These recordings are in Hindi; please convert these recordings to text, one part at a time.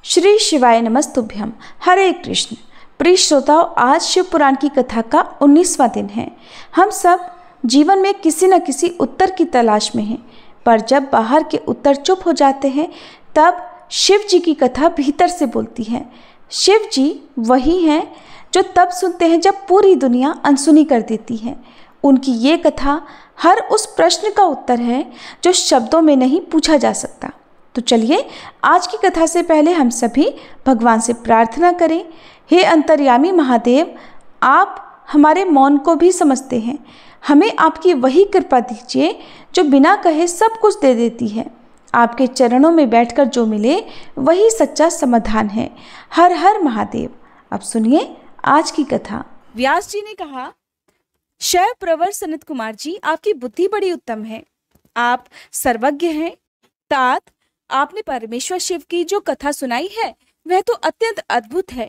श्री शिवाय नमस्तुभ्यम। हरे कृष्ण। प्रिय श्रोताओं, आज शिव पुराण की कथा का 19वां दिन है। हम सब जीवन में किसी न किसी उत्तर की तलाश में हैं, पर जब बाहर के उत्तर चुप हो जाते हैं तब शिव जी की कथा भीतर से बोलती है। शिव जी वही हैं जो तब सुनते हैं जब पूरी दुनिया अनसुनी कर देती है। उनकी ये कथा हर उस प्रश्न का उत्तर है जो शब्दों में नहीं पूछा जा सकता। तो चलिए आज की कथा से पहले हम सभी भगवान से प्रार्थना करें। हे अंतर्यामी महादेव, आप हमारे मौन को भी समझते हैं। हमें आपकी वही कृपा दीजिए जो बिना कहे सब कुछ दे देती है। आपके चरणों में बैठकर जो मिले वही सच्चा समाधान है। हर हर महादेव। अब सुनिए आज की कथा। व्यास जी ने कहा, शैव प्रवर सनत कुमार जी, आपकी बुद्धि बड़ी उत्तम है। आप सर्वज्ञ हैं। तात, आपने परमेश्वर शिव की जो कथा सुनाई है वह तो अत्यंत अद्भुत है।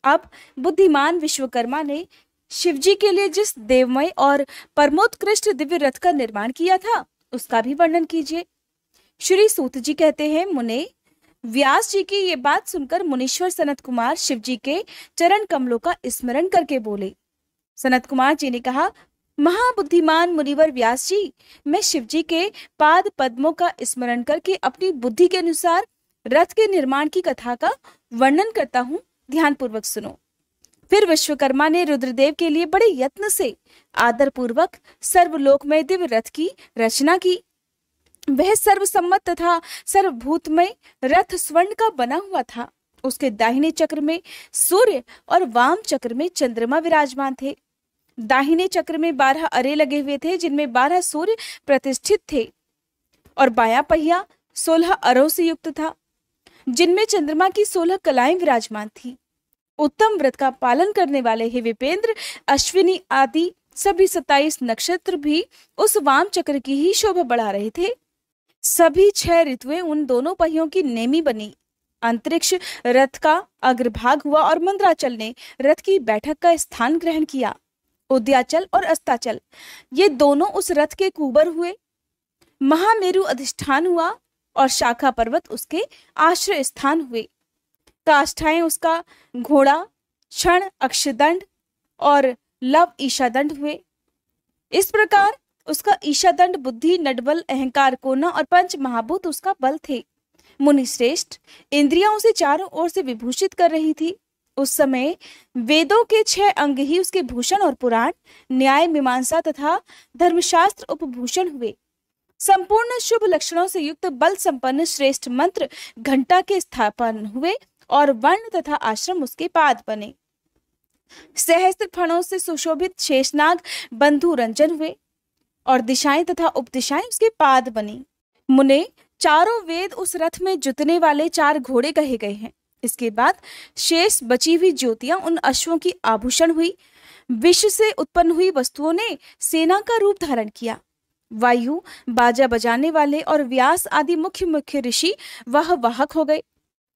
अब बुद्धिमान विश्वकर्मा ने शिव जी के लिए जिस देवमय और परमोत्कृष्ट दिव्य रथ का निर्माण किया था उसका भी वर्णन कीजिए। श्री सूत जी कहते हैं, मुने, व्यास जी की ये बात सुनकर मुनीश्वर सनत कुमार शिव जी के चरण कमलों का स्मरण करके बोले। सनत कुमार जी ने कहा, महाबुद्धिमान मुनिवर व्यास जी, मैं शिव जी के पाद पद्मों का स्मरण करके अपनी बुद्धि के अनुसार रथ के निर्माण की कथा का वर्णन करता हूँ, ध्यान पूर्वक सुनो। फिर विश्वकर्मा ने रुद्रदेव के लिए बड़े यत्न से आदर पूर्वक सर्वलोकमय दिव्य रथ की रचना की। वह सर्वसम्मत तथा सर्वभूतमय रथ स्वर्ण का बना हुआ था। उसके दाहिने चक्र में सूर्य और वाम चक्र में चंद्रमा विराजमान थे। दाहिने चक्र में 12 अरे लगे हुए थे जिनमें 12 सूर्य प्रतिष्ठित थे, और बायां पहिया 16 अरों से युक्त था जिनमें चंद्रमा की 16 कलाएं विराजमान थी। उत्तम व्रत का पालन करने वाले हे विपेंद्र, अश्विनी आदि सभी 27 नक्षत्र भी उस वाम चक्र की ही शोभा बढ़ा रहे थे। सभी 6 ऋतुएं उन दोनों पहियों की नेमी बनी। अंतरिक्ष रथ का अग्रभाग हुआ और मंद्राचल ने रथ की बैठक का स्थान ग्रहण किया। उद्याचल और अस्ताचल ये दोनों उस रथ के कुबर हुए। महामेरु अधिष्ठान हुआ और शाखा पर्वत उसके आश्रय स्थान हुए। काष्ठाएं उसका घोड़ा, क्षण अक्षदंड और लव ईशादंड हुए। इस प्रकार उसका ईशादंड बुद्धि, नडबल, अहंकार, कोना और पंच महाभूत उसका बल थे। मुनिश्रेष्ठ, इंद्रियां उसे चारों ओर से विभूषित कर रही थी। उस समय वेदों के 6 अंग ही उसके भूषण और पुराण, न्याय, मीमांसा तथा धर्मशास्त्र उपभूषण हुए। संपूर्ण शुभ लक्षणों से युक्त बल संपन्न श्रेष्ठ मंत्र घंटा के स्थापन हुए और वर्ण तथा आश्रम उसके पाद बने। सहस्त्र फणों से सुशोभित शेषनाग बंधु रंजन हुए और दिशाएं तथा उपदिशाएं उसके पाद बनी। मुने, चारों वेद उस रथ में जुतने वाले 4 घोड़े कहे गए हैं। इसके बाद शेष बची हुई ज्योतियां उन अश्वों की आभूषण हुई। विश्व से उत्पन्न हुई वस्तुओं ने सेना का रूप धारण किया। वायु बाजा बजाने वाले और व्यास आदि मुख्य मुख्य ऋषि वह वाहक हो गए।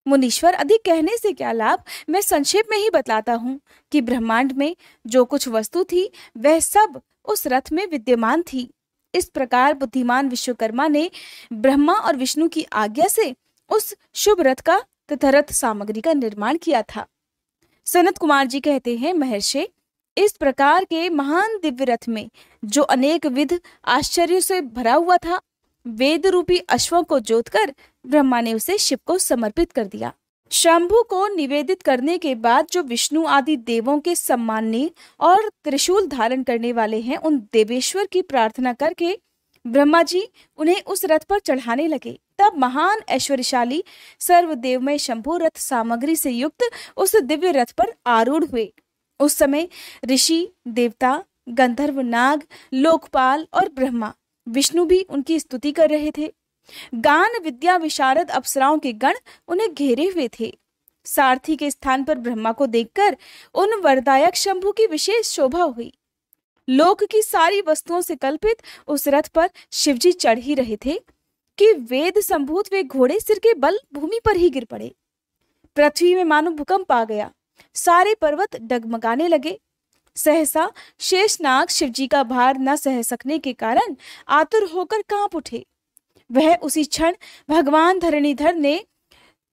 मुनीश्वर, अधिक कहने से क्या लाभ, मैं संक्षेप में ही बतलाता हूँ कि ब्रह्मांड में जो कुछ वस्तु थी वह सब उस रथ में विद्यमान थी। इस प्रकार बुद्धिमान विश्वकर्मा ने ब्रह्मा और विष्णु की आज्ञा से उस शुभ रथ का तथा रथ सामग्री का निर्माण किया था। सनत कुमार जी कहते हैं, महर्षि, इस प्रकार के महान दिव्य रथ में जो अनेक विध आश्चर्य से भरा हुआ था, वेद रूपी अश्वों को जोतकर ब्रह्मा ने उसे शिव को समर्पित कर दिया। शंभु को निवेदित करने के बाद जो विष्णु आदि देवों के सम्माननीय और त्रिशूल धारण करने वाले हैं, उन देवेश्वर की प्रार्थना करके ब्रह्मा जी उन्हें उस रथ पर चढ़ाने लगे। तब महान ऐश्वर्यशाली सर्वदेवमय शंभु रथ सामग्री से युक्त उस दिव्य रथ पर आरूढ़ हुए। उस समय ऋषि, देवता, गंधर्व, नाग, लोकपाल और ब्रह्मा विष्णु भी उनकी स्तुति कर रहे थे। गान विद्या विशारद अप्सराओं के गण उन्हें घेरे हुए थे। सारथी के स्थान पर ब्रह्मा को देखकर उन वरदायक शंभु की विशेष शोभा हुई। लोक की सारी वस्तुओं से कल्पित उस रथ पर शिवजी चढ़ ही रहे थे कि वेद संभूत वे घोड़े सिर के बल भूमि पर ही गिर पड़े। पृथ्वी में मानो भूकंप आ गया। सारे पर्वत डगमगाने लगे। सहसा शेषनाग शिवजी का भार न सह सकने के कारण आतुर होकर कांप उठे। वह उसी क्षण भगवान धरणीधर ने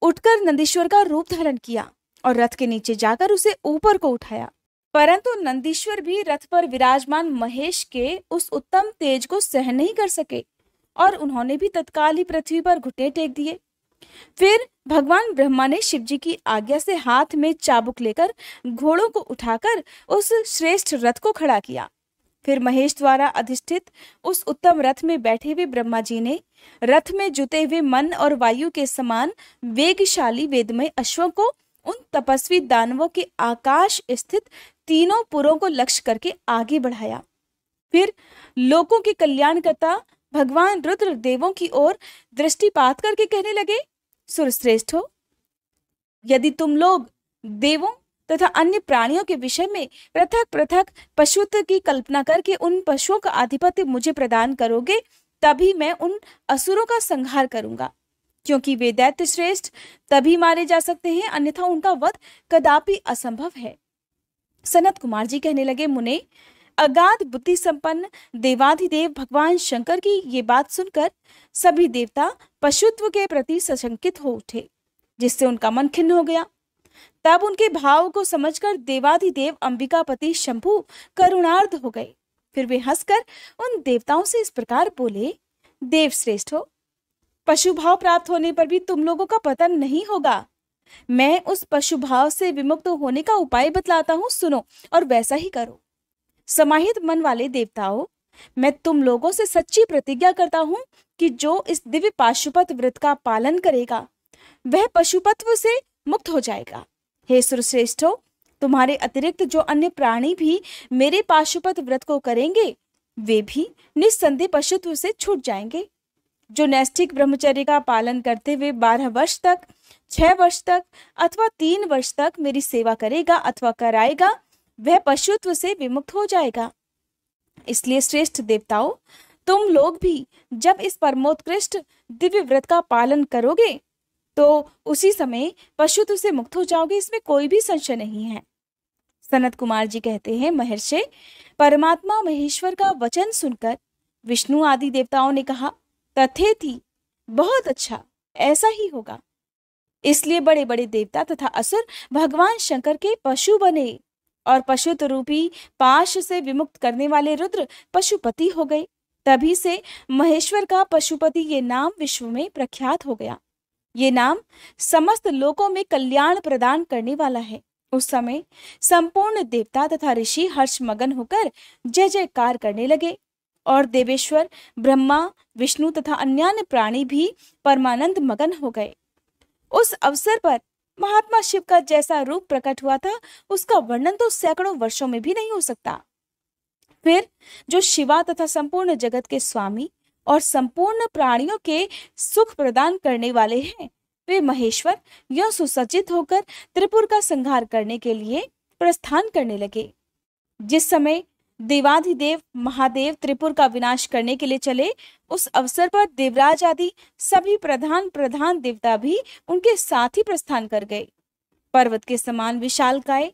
उठकर नंदीश्वर का रूप धारण किया और रथ के नीचे जाकर उसे ऊपर को उठाया। परंतु नंदीश्वर भी रथ पर विराजमान महेश के उस उत्तम तेज को सहन नहीं कर सके और उन्होंने भी तत्काल ही पृथ्वी पर घुटने टेक दिए। फिर भगवान ब्रह्मा ने शिव जी की आज्ञा से हाथ में चाबुक लेकर घोड़ों को उठाकर उस श्रेष्ठ रथ को खड़ा किया। फिर महेश द्वारा अधिष्ठित उस उत्तम रथ में बैठे हुए ब्रह्मा जी ने रथ में जुते हुए मन और वायु के समान वेगशाली वेदमय अश्वों को उन तपस्वी दानवों के आकाश स्थित तीनों पुरों को लक्ष्य करके आगे बढ़ाया। फिर लोकों के कल्याणकर्ता भगवान रुद्र देवों की ओर दृष्टिपात करके कहने लगे, सुरश्रेष्ठो, यदि तुम लोग देवों तथा अन्य प्राणियों के विषय में पृथक पृथक पशुत्व की कल्पना करके उन पशुओं का आधिपत्य मुझे प्रदान करोगे, तभी मैं उन असुरों का संहार करूंगा, क्योंकि वे दैत्य श्रेष्ठ तभी मारे जा सकते हैं, अन्यथा उनका वध कदापि असंभव है। सनत कुमार जी कहने लगे, मुने, अगाध बुद्धि संपन्न देवाधिदेव भगवान शंकर की ये बात सुनकर सभी देवता पशुत्व के प्रति सशंकित हो उठे, जिससे उनका मन खिन्न हो गया। तब उनके भाव को समझकर देवाधिदेव अंबिकापति शंभु करुणार्ध हो गए। फिर वे हंसकर उन देवताओं से इस प्रकार बोले, देव श्रेष्ठो, पशु भाव प्राप्त होने पर भी तुम लोगों का पतन नहीं होगा। मैं उस पशु भाव से विमुक्त होने का उपाय बतलाता हूँ, सुनो और वैसा ही करो। समाहित मन वाले देवताओं, मैं तुम लोगों से सच्ची प्रतिज्ञा करता हूँ कि जो इस दिव्य पाशुपत व्रत का पालन करेगा वह पशुपत्व से मुक्त हो जाएगा। हे सुरश्रेष्ठो, तुम्हारे अतिरिक्त जो अन्य प्राणी भी मेरे पाशुपत व्रत को करेंगे वे भी निस्संदेह पशुत्व से छूट जाएंगे। जो नैष्ठिक ब्रह्मचर्य का पालन करते हुए 12 वर्ष तक, 6 वर्ष तक अथवा 3 वर्ष तक मेरी सेवा करेगा अथवा कराएगा, वह पशुत्व से विमुक्त हो जाएगा। इसलिए श्रेष्ठ देवताओं, तुम लोग भी जब इस परमोत्कृष्ट दिव्य व्रत का पालन करोगे तो उसी समय पशुत्व से मुक्त हो जाओगे, इसमें कोई भी संशय नहीं है। सनत कुमार जी कहते हैं, महर्षि, परमात्मा महेश्वर का वचन सुनकर विष्णु आदि देवताओं ने कहा, तथेति, बहुत अच्छा, ऐसा ही होगा। इसलिए बड़े बड़े देवता तथा असुर भगवान शंकर के पशु बने और पशुत्व रूपी पाश से विमुक्त करने वाले रुद्र पशुपति हो गए। तभी से महेश्वर का पशुपति ये नाम विश्व में प्रख्यात हो गया। ये नाम समस्त लोकों में कल्याण प्रदान करने वाला है। उस समय संपूर्ण देवता तथा ऋषि हर्षमगन होकर जय जयकार करने लगे और देवेश्वर ब्रह्मा, विष्णु तथा अन्य प्राणी भी परमानंद मगन हो गए। उस अवसर पर महात्मा शिव का जैसा रूप प्रकट हुआ था उसका वर्णन तो सैकड़ों वर्षों में भी नहीं हो सकता। फिर जो शिवा तथा संपूर्ण जगत के स्वामी और संपूर्ण प्राणियों के सुख प्रदान करने वाले हैं, वे महेश्वर यह सुसज्जित होकर त्रिपुर का संहार करने के लिए प्रस्थान करने लगे। जिस समय देवाधिदेव महादेव त्रिपुर का विनाश करने के लिए चले, उस अवसर पर देवराज आदि सभी प्रधान प्रधान देवता भी उनके साथ ही प्रस्थान कर गए। पर्वत के समान विशालकाय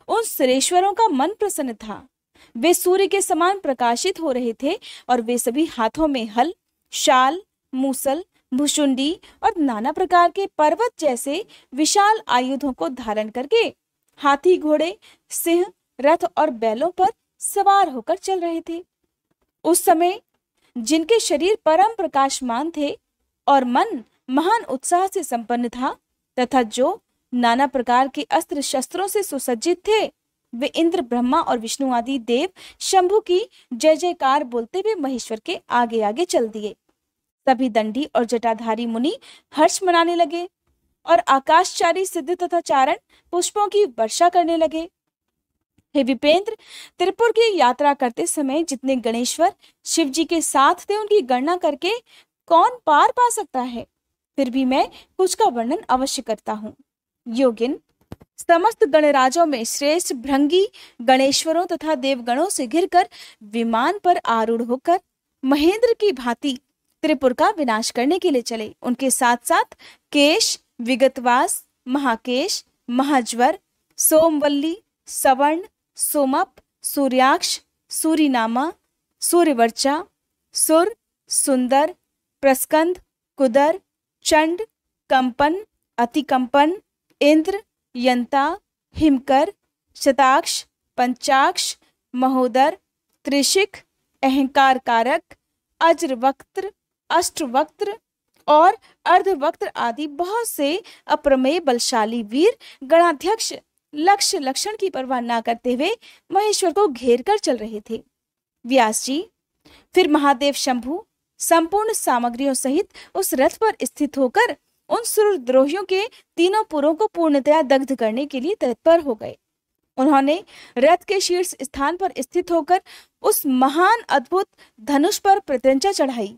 उन सुरेश्वरों का मन प्रसन्न था। वे सूर्य के समान प्रकाशित हो रहे थे और वे सभी हाथों में हल, शाल, मूसल, भुशुंडी और नाना प्रकार के पर्वत जैसे विशाल आयुधों को धारण करके हाथी, घोड़े, सिंह, रथ और बैलों पर सवार होकर चल रहे थे। उस समय जिनके शरीर परम प्रकाशमान थे और मन महान उत्साह से संपन्न था तथा जो नाना प्रकार के अस्त्र शस्त्रों से सुसज्जित थे, वे इंद्र, ब्रह्मा और विष्णु आदि देव शंभु की जय जयकार बोलते हुए महेश्वर के आगे आगे चल दिए। तभी दंडी और जटाधारी मुनि हर्ष मनाने लगे और आकाशचारी सिद्ध तथा चारण पुष्पों की वर्षा करने लगे। हे विपेंद्र, त्रिपुर की यात्रा करते समय जितने गणेश्वर शिव जी के साथ थे उनकी गणना करके कौन पार पा सकता है। फिर भी मैं कुछ का वर्णन अवश्य करता हूँ। योगिन, समस्त गणराजों में श्रेष्ठ भृंगी गणेश्वरों तथा देवगणों से घिरकर विमान पर आरूढ़ होकर महेंद्र की भांति त्रिपुर का विनाश करने के लिए चले। उनके साथ साथ केश, विगतवास, महाकेश, महाज्वर, सोमवल्ली, सवर्ण, सोमप, सूर्याक्ष, सूरीनामा, सूर्यवर्चा, सुर, सुंदर, प्रस्कंद, कुदर, चंड, कंपन, अतिकंपन, इंद्र, यंता, हिमकर, शताक्ष, पंचाक्ष, महोदर, त्रिशिक, अहंकार कारक, अज्रवक्त्र, अष्टवक्त्र और अर्धवक्त्र आदि बहुत से अप्रमेय बलशाली वीर गणाध्यक्ष लक्ष्य लक्षण की परवाह न करते हुए महेश्वर को घेर कर चल रहे थे। व्यास जी फिर महादेव शंभु संपूर्ण सामग्रियों सहित उस रथ पर स्थित होकर उन सुरद्रोहियों के तीनों पुरों को पूर्णतया दग्ध करने के लिए तत्पर हो गए। उन्होंने रथ के शीर्ष स्थान पर स्थित होकर उस महान अद्भुत धनुष पर प्रत्यंचा चढ़ाई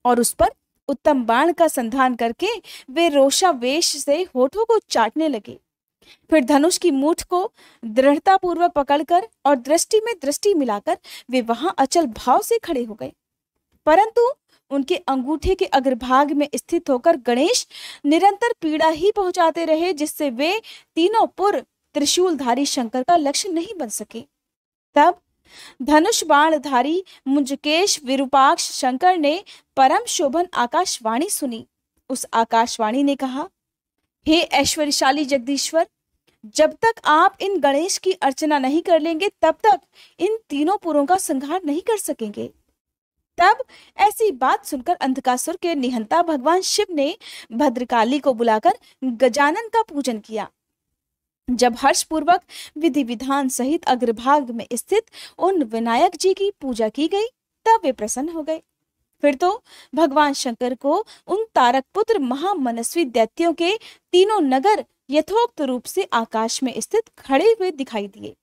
और उस पर उत्तम बाण का संधान करके वे रोषावेश से होठों को चाटने लगे। फिर धनुष की मूठ को दृढ़ता पूर्वक पकड़कर और दृष्टि में दृष्टि मिलाकर वे वहां अचल भाव से खड़े हो गए। परंतु उनके अंगूठे के अग्रभाग में स्थित होकर गणेश निरंतर पीड़ा ही पहुंचाते रहे, जिससे वे तीनों पुर त्रिशूलधारी शंकर का लक्ष्य नहीं बन सके। तब धनुष बाणधारी मुंजकेश विरूपाक्ष शंकर ने परम शोभन आकाशवाणी सुनी। उस आकाशवाणी ने कहा, हे ऐश्वर्यशाली जगदीश्वर, जब तक आप इन गणेश की अर्चना नहीं कर लेंगे तब तक इन तीनों पुरों का संहार नहीं कर सकेंगे। तब ऐसी बात सुनकर अंधकासुर के निहंता भगवान शिव ने भद्रकाली को बुलाकर गजानन का पूजन किया। जब हर्षपूर्वक विधि विधान सहित अग्रभाग में स्थित उन विनायक जी की पूजा की गई तब वे प्रसन्न हो गए। फिर तो भगवान शंकर को उन तारक पुत्र महामनस्वी दैत्यों के तीनों नगर यथोक्त रूप से आकाश में स्थित खड़े हुए दिखाई दिए।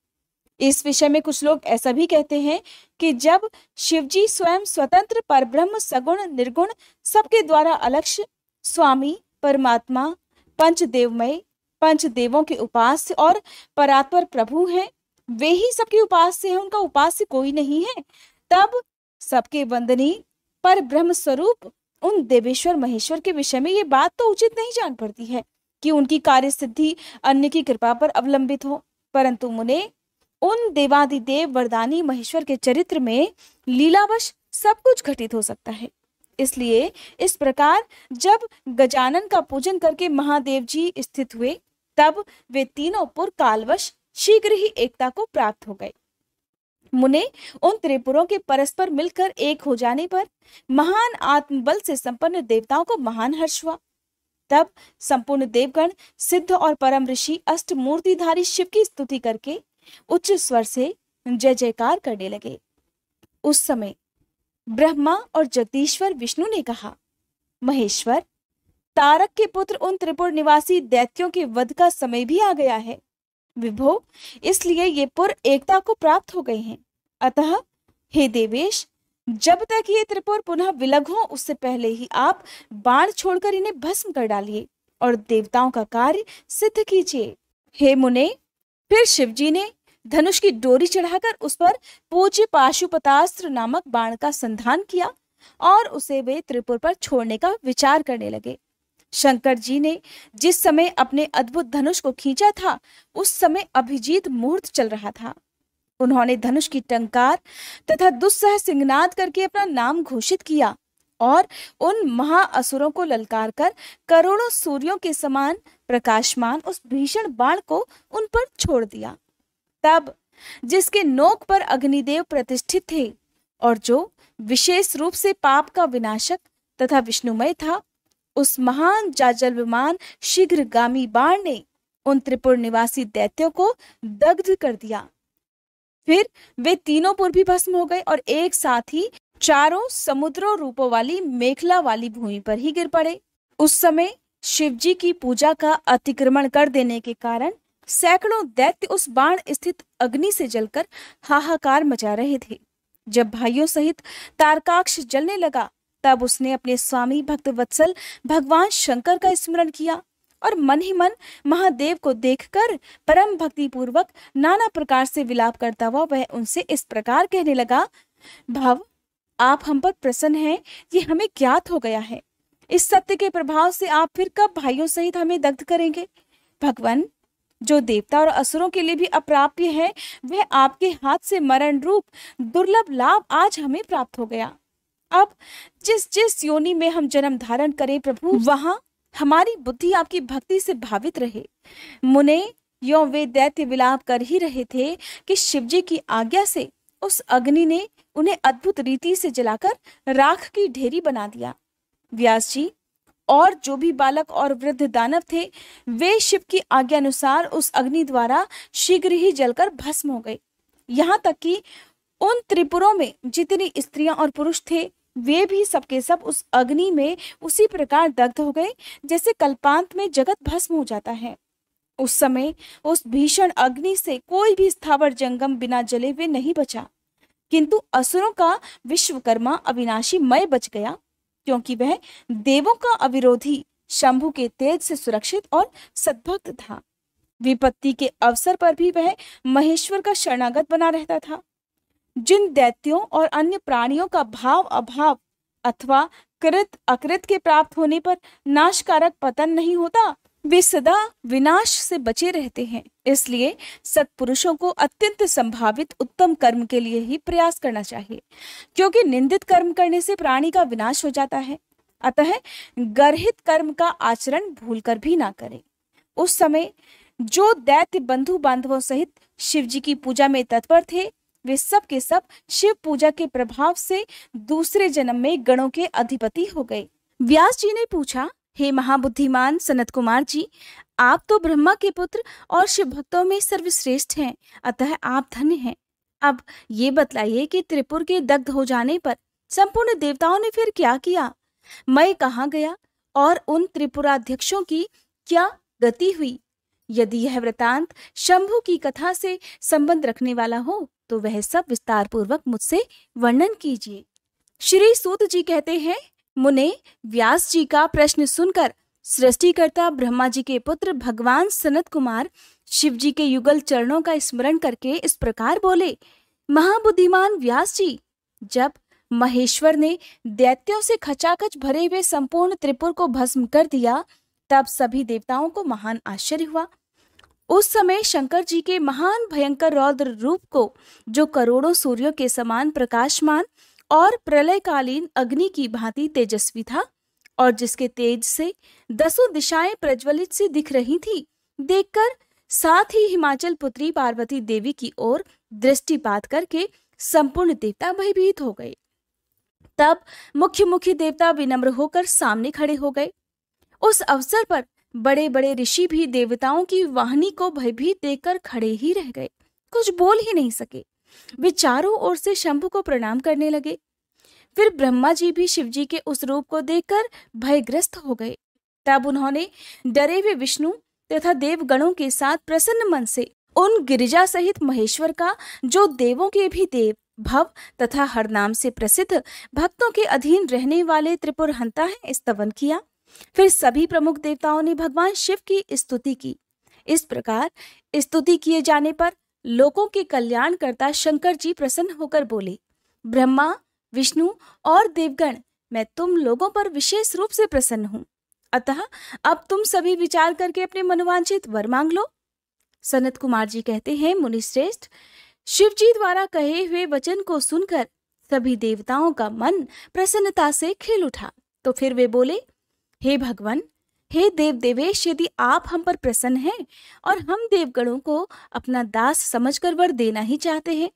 इस विषय में कुछ लोग ऐसा भी कहते हैं कि जब शिवजी स्वयं स्वतंत्र परब्रह्म सगुण निर्गुण सबके द्वारा अलक्ष्य स्वामी परमात्मा पंचदेवमय पंचदेवों के उपास्य और परात्पर प्रभु हैं, वे ही सबके उपास्य हैं, उनका उपास्य कोई नहीं है, तब सबके वंदनीय पर ब्रह्म स्वरूप उन देवेश्वर महेश्वर के विषय में ये बात तो उचित नहीं जान पड़ती है कि उनकी कार्य सिद्धि अन्य की कृपा पर अवलंबित हो। परंतु मुने उन देवादिदेव वरदानी महेश्वर के चरित्र में लीलावश सब कुछ घटित हो सकता है। इसलिए इस प्रकार जब गजानन का पूजन करके महादेव जी स्थित हुए तब वे तीनों पुर कालवश शीघ्र ही एकता को प्राप्त हो गए। मुने उन त्रिपुरों के परस्पर मिलकर एक हो जाने पर महान आत्मबल से संपन्न देवताओं को महान हर्ष हुआ। तब संपूर्ण देवगण सिद्ध और परम ऋषि अष्टमूर्तिधारी शिव की स्तुति करके उच्च स्वर से जय जयकार करने लगे। उस समय ब्रह्मा और जगदीश्वर विष्णु ने कहा, महेश्वर, तारक के पुत्र उन त्रिपुर निवासी दैत्यों के वध का समय भी आ गया है। विभो, इसलिए ये पुर एकता को प्राप्त हो गए हैं। अतः हे देवेश, जब तक ये त्रिपुर पुनः विलग हो उससे पहले ही आप बाण छोड़कर इन्हें भस्म कर डालिए और देवताओं का कार्य सिद्ध कीजिए। हे मुने, फिर शिवजी ने धनुष की डोरी चढ़ाकर उस पर पूज्य पाशुपतास्त्र नामक बाण का संधान किया और उसे वे त्रिपुर पर छोड़ने का विचार करने लगे। शंकर जी ने जिस समय अपने अद्भुत धनुष को खींचा था उस समय अभिजीत मुहूर्त चल रहा था। उन्होंने धनुष की टंकार तथा दुस्सह सिंहनाद करके अपना नाम घोषित किया और उन महाअसुरों को ललकार कर करोड़ों सूर्यों के समान प्रकाशमान उस भीषण बाण को उन पर छोड़ दिया। तब जिसके नोक पर अग्निदेव प्रतिष्ठित थे और जो विशेष रूप से पाप का विनाशक तथा विष्णुमय था, उस महान जाजल्यमान शीघ्रगामी बाण ने उन त्रिपुर निवासी दैत्यों को दग्ध कर दिया। फिर वे तीनों पुर भी भस्म हो गए और एक साथ ही चारों समुद्रों रूपों वाली मेखला वाली भूमि पर ही गिर पड़े। उस समय शिवजी की पूजा का अतिक्रमण कर देने के कारण सैकड़ों दैत्य उस बाण स्थित अग्नि से जलकर हाहाकार मचा रहे थे। जब भाइयों सहित तारकाक्ष जलने लगा तब उसने अपने स्वामी भक्तवत्सल भगवान शंकर का स्मरण किया और मन ही मन महादेव को देखकर परम भक्ति पूर्वक नाना प्रकार से विलाप करता हुआ वह उनसे इस प्रकार कहने लगा, भव, आप हम पर प्रसन्न हैं, ये हमें ज्ञात हो गया है। इस सत्य के प्रभाव से आप फिर कब भाइयों सहित हमें दग्ध करेंगे? भगवान, जो देवता और असुरों के लिए भी अप्राप्य है वह आपके हाथ से मरण रूप दुर्लभ लाभ आज हमें प्राप्त हो गया। अब जिस जिस योनि में हम जन्म धारण करें प्रभु, वहां हमारी बुद्धि आपकी भक्ति से भावित रहे। मुने यो वे दैत्य विलाप कर ही रहे थे कि शिवजी की आज्ञा से उस अग्नि ने उन्हें अद्भुत रीति से जलाकर राख की ढेरी बना दिया। व्यास जी और जो भी बालक और वृद्ध दानव थे वे शिव की आज्ञा अनुसार उस अग्नि द्वारा शीघ्र ही जलकर भस्म हो गए। यहाँ तक कि उन त्रिपुरों में जितनी स्त्रियां और पुरुष थे वे भी सबके सब उस अग्नि में उसी प्रकार दग्ध हो गए जैसे कल्पांत में जगत भस्म हो जाता है। उस समय उस भीषण अग्नि से कोई भी स्थावर जंगम बिना जले हुए नहीं बचा, किंतु असुरों का विश्वकर्मा अविनाशी मय बच गया, क्योंकि वह देवों का अविरोधी शंभु के तेज से सुरक्षित और सद्भक्त था। विपत्ति के अवसर पर भी वह महेश्वर का शरणागत बना रहता था। जिन दैत्यों और अन्य प्राणियों का भाव अभाव अथवा कृत अकृत के प्राप्त होने पर नाशकारक पतन नहीं होता, वे सदा विनाश से बचे रहते हैं। इसलिए सत्पुरुषों को अत्यंत संभावित उत्तम कर्म के लिए ही प्रयास करना चाहिए, क्योंकि निंदित कर्म करने से प्राणी का विनाश हो जाता है। अतः गर्हित कर्म का आचरण भूलकर भी ना करें। उस समय जो दैत्य बंधु बांधवों सहित शिवजी की पूजा में तत्पर थे वे सब के सब शिव पूजा के प्रभाव से दूसरे जन्म में गणों के अधिपति हो गए। व्यास जी ने पूछा, हे महाबुद्धिमान सनत कुमार जी, आप तो ब्रह्मा के पुत्र और शिव भक्तों में सर्वश्रेष्ठ हैं, अतः आप धन्य हैं। अब ये बतलाइए कि त्रिपुर के दग्ध हो जाने पर संपूर्ण देवताओं ने फिर क्या किया? मैं कहाँ गया और उन त्रिपुराध्यक्षों की क्या गति हुई? यदि यह वृतांत शंभु की कथा से संबंध रखने वाला हो तो वह सब विस्तार पूर्वक मुझसे वर्णन कीजिए। श्री सूत जी कहते हैं, मुने, व्यास जी का प्रश्न सुनकर सृष्टिकर्ता ब्रह्मा जी के पुत्र भगवान सनत कुमार शिव जी के युगल चरणों का स्मरण करके इस प्रकार बोले, महाबुद्धिमान व्यास जी, जब महेश्वर ने दैत्यों से खचाखच भरे हुए संपूर्ण त्रिपुर को भस्म कर दिया तब सभी देवताओं को महान आश्चर्य हुआ। उस समय शंकर जी के महान भयंकर रौद्र रूप को, जो करोड़ों सूर्यों के समान प्रकाशमान और प्रलयकालीन अग्नि की भांति तेजस्वी था और जिसके तेज से 10 दिशाएं प्रज्वलित सी दिख रही थी, देखकर साथ ही हिमाचल पुत्री पार्वती देवी की ओर दृष्टिपात करके संपूर्ण देवता भयभीत हो गए। तब मुख्य देवता विनम्र होकर सामने खड़े हो गए। उस अवसर पर बड़े बड़े ऋषि भी देवताओं की वाहिनी को भयभीत देखकर खड़े ही रह गए, कुछ बोल ही नहीं सके। वे चारों ओर से शंभु को प्रणाम करने लगे। फिर ब्रह्मा जी भी शिव जी के उस रूप को देखकर भयग्रस्त हो गए। तब उन्होंने डरे हुए विष्णु तथा देवगणों के साथ प्रसन्न मन से उन गिरिजा सहित महेश्वर का, जो देवों के भी देव, भव तथा हर नाम से प्रसिद्ध, भक्तों के अधीन रहने वाले त्रिपुर हंता है, स्तवन किया। फिर सभी प्रमुख देवताओं ने भगवान शिव की स्तुति की। इस प्रकार स्तुति किए जाने पर लोकों के कल्याणकर्ता शंकर जी प्रसन्न होकर बोले, ब्रह्मा, विष्णु और देवगण, मैं तुम लोगों पर विशेष रूप से प्रसन्न हूं। अतः अब तुम सभी विचार करके अपने मनोवांछित वर मांग लो। सनत कुमार जी कहते हैं, मुनिश्रेष्ठ, शिव जी द्वारा कहे हुए वचन को सुनकर सभी देवताओं का मन प्रसन्नता से खिल उठा। तो फिर वे बोले, हे भगवान, हे देव देवेश, यदि आप हम पर प्रसन्न हैं और हम देवगणों को अपना दास समझकर वर देना ही चाहते हैं,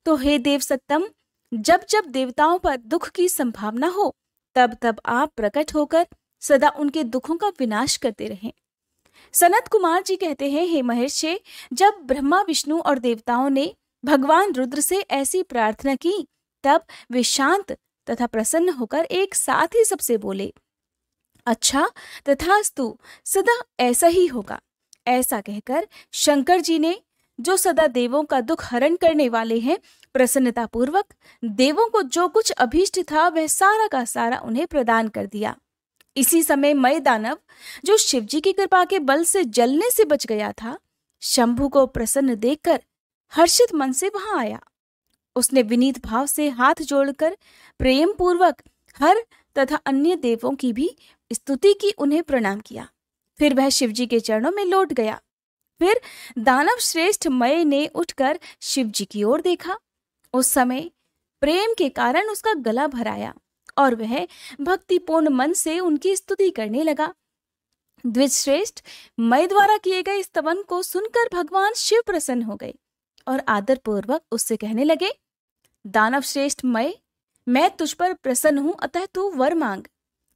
तो हे देव सत्तम, जब जब देवताओं पर दुख की संभावना हो तब तब आप प्रकट होकर सदा उनके दुखों का विनाश करते रहें। सनत कुमार जी कहते हैं, हे महर्षि, जब ब्रह्मा, विष्णु और देवताओं ने भगवान रुद्र से ऐसी प्रार्थना की तब वे शांत तथा प्रसन्न होकर एक साथ ही सबसे बोले, अच्छा, तथास्तु, सदा ऐसा ही होगा। ऐसा कहकर शंकर जी ने, जो सदा देवों का दुख हरण करने वाले हैं, प्रसन्नता पूर्वक देवों को जो कुछ अभीष्ट था वह सारा का सारा उन्हें प्रदान कर दिया। इसी समय मय दानव, जो शिवजी की कृपा के बल से जलने से बच गया था, शंभु को प्रसन्न देखकर हर्षित मन से वहां आया। उसने विनीत भाव से हाथ जोड़कर प्रेम पूर्वक हर तथा अन्य देवों की भी स्तुति की, उन्हें प्रणाम किया। फिर वह शिवजी के चरणों में लौट गया। फिर दानव श्रेष्ठ मय ने उठकर शिवजी की ओर देखा। उस समय प्रेम के कारण उसका गला भर आया और वह भक्तिपूर्ण मन से उनकी स्तुति करने लगा। द्विजश्रेष्ठ मय द्वारा किए गए स्तवन को सुनकर भगवान शिव प्रसन्न हो गए और आदर पूर्वक उससे कहने लगे, दानव श्रेष्ठ मय, मैं तुझ पर प्रसन्न हूं, अतः तू वर मांग।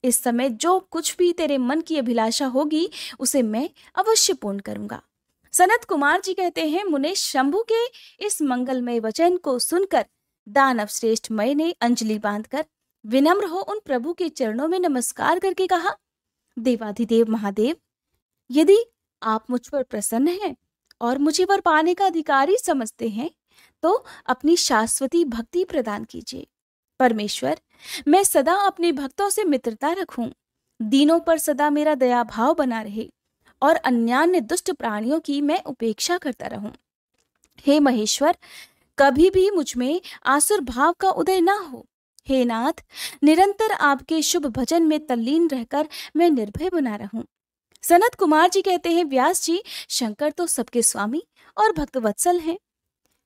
इस समय जो कुछ भी तेरे मन की अभिलाषा होगी उसे मैं अवश्य पूर्ण करूंगा। सनत कुमार जी कहते हैं, मुने शंभु के इस मंगलमय वचन को सुनकर दानव श्रेष्ठ मय ने अंजलि बांधकर विनम्र हो उन प्रभु के चरणों में नमस्कार करके कहा, देवाधिदेव महादेव, यदि आप मुझ पर प्रसन्न हैं और मुझे वर पाने का अधिकारी समझते हैं तो अपनी शाश्वती भक्ति प्रदान कीजिए। परमेश्वर, मैं सदा अपने भक्तों से मित्रता रखूं, दीनों पर सदा मेरा दया भाव बना रहे और अन्यान्य दुष्ट प्राणियों की मैं उपेक्षा करता रहूं। हे महेश्वर, कभी भी मुझ में आसुर भाव का उदय ना हो। हे नाथ, निरंतर आपके शुभ भजन में तल्लीन रहकर मैं निर्भय बना रहूं। सनत कुमार जी कहते हैं, व्यास जी, शंकर तो सबके स्वामी और भक्तवत्सल हैं।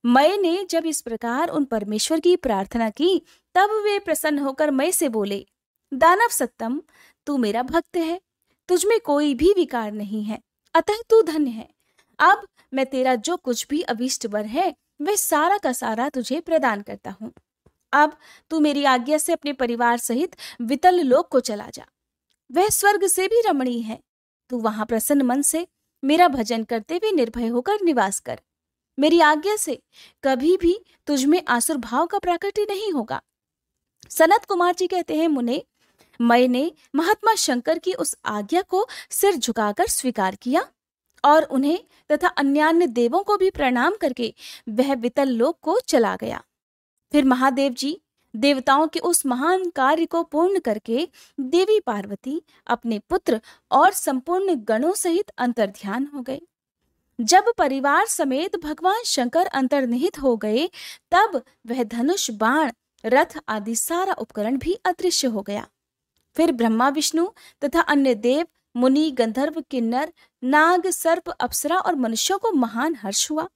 मय ने जब इस प्रकार उन परमेश्वर की प्रार्थना की तब वे प्रसन्न होकर मय से बोले, दानव सत्तम, तू मेरा भक्त है, तुझमें कोई भी विकार नहीं है, अतः तू धन्य है। अब मैं तेरा जो कुछ भी अभीष्ट वर है वह सारा का सारा तुझे प्रदान करता हूँ। अब तू मेरी आज्ञा से अपने परिवार सहित वितल लोक को चला जा, वह स्वर्ग से भी रमणीय है। तू वहां प्रसन्न मन से मेरा भजन करते हुए निर्भय होकर निवास कर। मेरी आज्ञा से कभी भी तुझ में आसुर भाव का प्राकट्य नहीं होगा। सनत कुमार जी कहते हैं, मुने, मय ने महात्मा शंकर की उस आज्ञा को सिर झुकाकर स्वीकार किया और उन्हें तथा अन्यान्य देवों को भी प्रणाम करके वह वितल लोक को चला गया। फिर महादेव जी देवताओं के उस महान कार्य को पूर्ण करके देवी पार्वती अपने पुत्र और संपूर्ण गणों सहित अंतर्ध्यान हो गए। जब परिवार समेत भगवान शंकर अंतर्निहित हो गए तब वह धनुष, बाण, रथ आदि सारा उपकरण भी अदृश्य हो गया। फिर ब्रह्मा, विष्णु तथा अन्य देव, मुनि, गंधर्व, किन्नर, नाग, सर्प, अप्सरा और मनुष्यों को महान हर्ष हुआ।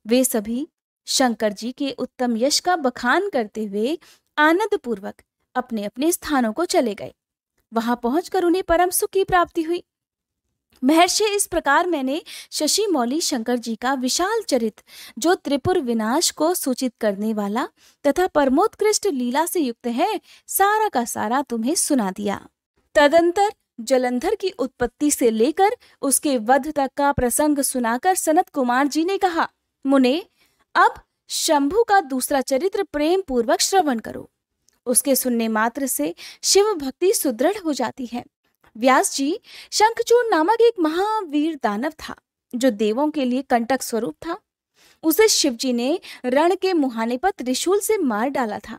वे सभी शंकर जी के उत्तम यश का बखान करते हुए आनंद पूर्वक अपने अपने स्थानों को चले गए। वहां पहुंचकर उन्हें परम सुख की प्राप्ति हुई। महर्षि, इस प्रकार मैंने शशि मौली शंकर जी का विशाल चरित्र, जो त्रिपुर विनाश को सूचित करने वाला तथा परमोत्कृष्ट लीला से युक्त है, सारा का सारा तुम्हें सुना दिया। तदंतर जलंधर की उत्पत्ति से लेकर उसके वध तक का प्रसंग सुनाकर सनत कुमार जी ने कहा, मुने, अब शंभु का दूसरा चरित्र प्रेम पूर्वक श्रवण करो। उसके सुनने मात्र से शिव भक्ति सुदृढ़ हो जाती है। व्यास जी, शंखचूड़ नामक एक महावीर दानव था जो देवों के लिए कंटक स्वरूप था। उसे शिवजी ने रण के मुहाने पर त्रिशूल से मार डाला था।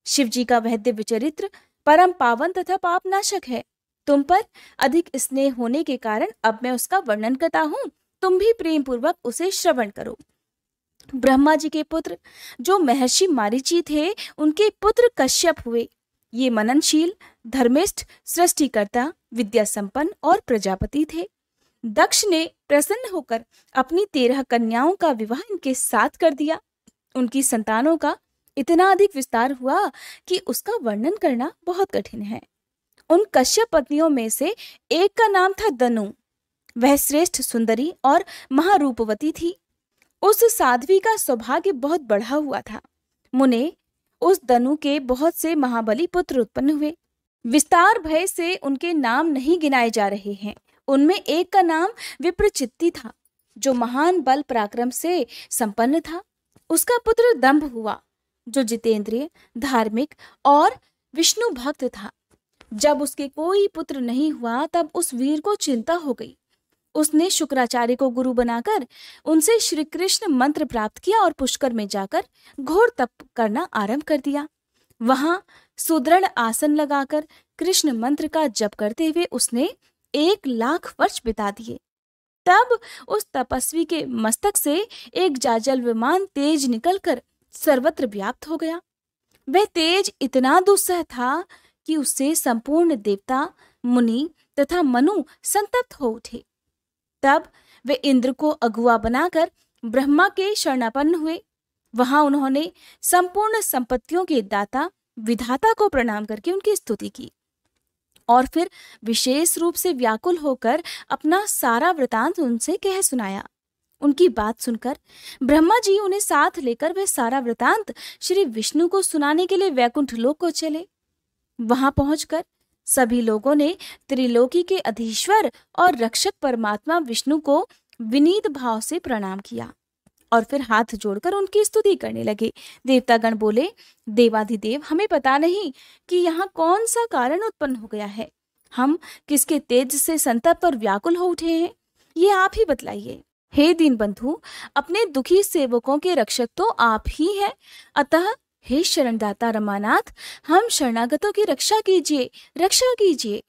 शिवजी का वह दिव्य चरित्र परम पावन तथा पाप नाशक है। तुम पर अधिक स्नेह होने के कारण अब मैं उसका वर्णन करता हूँ, तुम भी प्रेम पूर्वक उसे श्रवण करो। ब्रह्मा जी के पुत्र जो महर्षि मारीची थे, उनके पुत्र कश्यप हुए। ये मननशील, धर्मिष्ठ, सृष्टिकर्ता, विद्या संपन्न और प्रजापति थे। दक्ष ने प्रसन्न होकर अपनी 13 कन्याओं का विवाह इनके साथ कर दिया। उनकी संतानों का इतना अधिक विस्तार हुआ कि उसका वर्णन करना बहुत कठिन है। उन कश्यप पत्नियों में से एक का नाम था दनु। वह श्रेष्ठ सुंदरी और महारूपवती थी। उस साध्वी का सौभाग्य बहुत बढ़ा हुआ था। मुने, उस दनु के बहुत से महाबली पुत्र उत्पन्न हुए। विस्तार भय से उनके नाम नहीं गिनाए जा रहे हैं। उनमें एक का नाम विप्रचित्ति था, जो महान बल पराक्रम से संपन्न था। उसका पुत्र दंभ हुआ, जो जितेंद्रिय, धार्मिक और विष्णु भक्त था। जब उसके कोई पुत्र नहीं हुआ तब उस वीर को चिंता हो गई। उसने शुक्राचार्य को गुरु बनाकर उनसे श्री कृष्ण मंत्र प्राप्त किया और पुष्कर में जाकर घोर तप करना आरंभ कर दिया। वहां सुदृढ़ आसन लगाकर कृष्ण मंत्र का जप करते हुए उसने 1,00,000 वर्ष बिता दिए। तब उस तपस्वी के मस्तक से एक जाजल्यमान तेज निकलकर सर्वत्र व्याप्त हो गया। वह तेज इतना दुस्सह था कि उससे संपूर्ण देवता, मुनि तथा मनु संतप्त हो उठे। तब वे इंद्र को अगुआ बनाकर ब्रह्मा के शरणापन्न हुए। वहां उन्होंने संपूर्ण संपत्तियों के दाता विधाता को प्रणाम करके उनकी स्तुति की। और फिर विशेष रूप से व्याकुल होकर अपना सारा वृतांत उनसे कह सुनाया। उनकी बात सुनकर ब्रह्मा जी उन्हें साथ लेकर वह सारा वृतांत श्री विष्णु को सुनाने के लिए वैकुंठ लोक को चले। वहां पहुंचकर सभी लोगों ने त्रिलोकी के अधीश्वर और रक्षक परमात्मा विष्णु को विनीत भाव से प्रणाम किया और फिर हाथ जोड़कर उनकी स्तुति करने लगे। देवतागण बोले, देवाधिदेव, हमें पता नहीं कि यहाँ कौन सा कारण उत्पन्न हो गया है। हम किसके तेज से संतप्त और व्याकुल हो उठे हैं, ये आप ही बतलाइए। हे दीनबंधु, अपने दुखी सेवकों के रक्षक तो आप ही हैं, अतः हे शरणदाता रमानाथ, हम शरणागतों की रक्षा कीजिए, रक्षा कीजिए।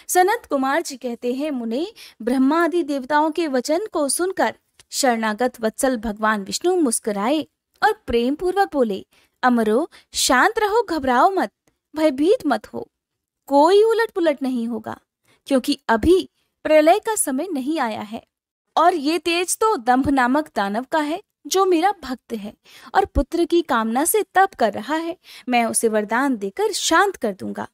सनत कुमार जी कहते हैं, मुने, ब्रह्मा आदि देवताओं के वचन को सुनकर शरणागत वत्सल भगवान विष्णु मुस्कुराए और प्रेम पूर्वक बोले, अमरो, शांत रहो, घबराओ मत, भयभीत मत हो। कोई उलट पुलट नहीं होगा, क्योंकि अभी प्रलय का समय नहीं आया है और ये तेज तो दंभ नामक दानव का है, जो मेरा भक्त है और पुत्र की कामना से तप कर रहा है। मैं उसे वरदान देकर शांत कर दूंगा।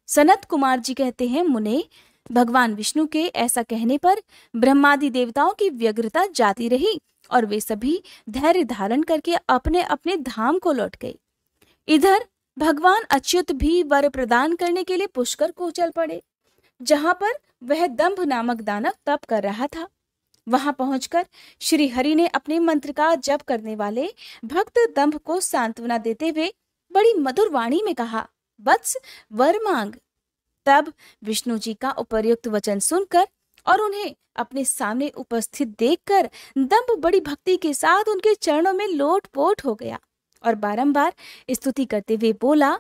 सनत कुमार जी कहते हैं, मुने, भगवान विष्णु के ऐसा कहने पर ब्रह्मादि देवताओं की व्यग्रता जाती रही और वे सभी धैर्य धारण करके अपने अपने धाम को लौट गए। इधर भगवान अच्युत भी वर प्रदान करने के लिए पुष्कर को चल पड़े, जहां पर वह दंभ नामक दानव तप कर रहा था। वहां पहुंचकर श्री हरि ने अपने मंत्र का जप करने वाले भक्त दंभ को सांत्वना देते हुए बड़ी मधुर वाणी में कहा, वत्स, वर मांग। तब विष्णु जी का उपर्युक्त वचन सुनकर और उन्हें अपने सामने उपस्थित देखकर दंभ बड़ी भक्ति के साथ उनके चरणों में लोटपोट हो गया और बारंबार स्तुति करते हुए बोला,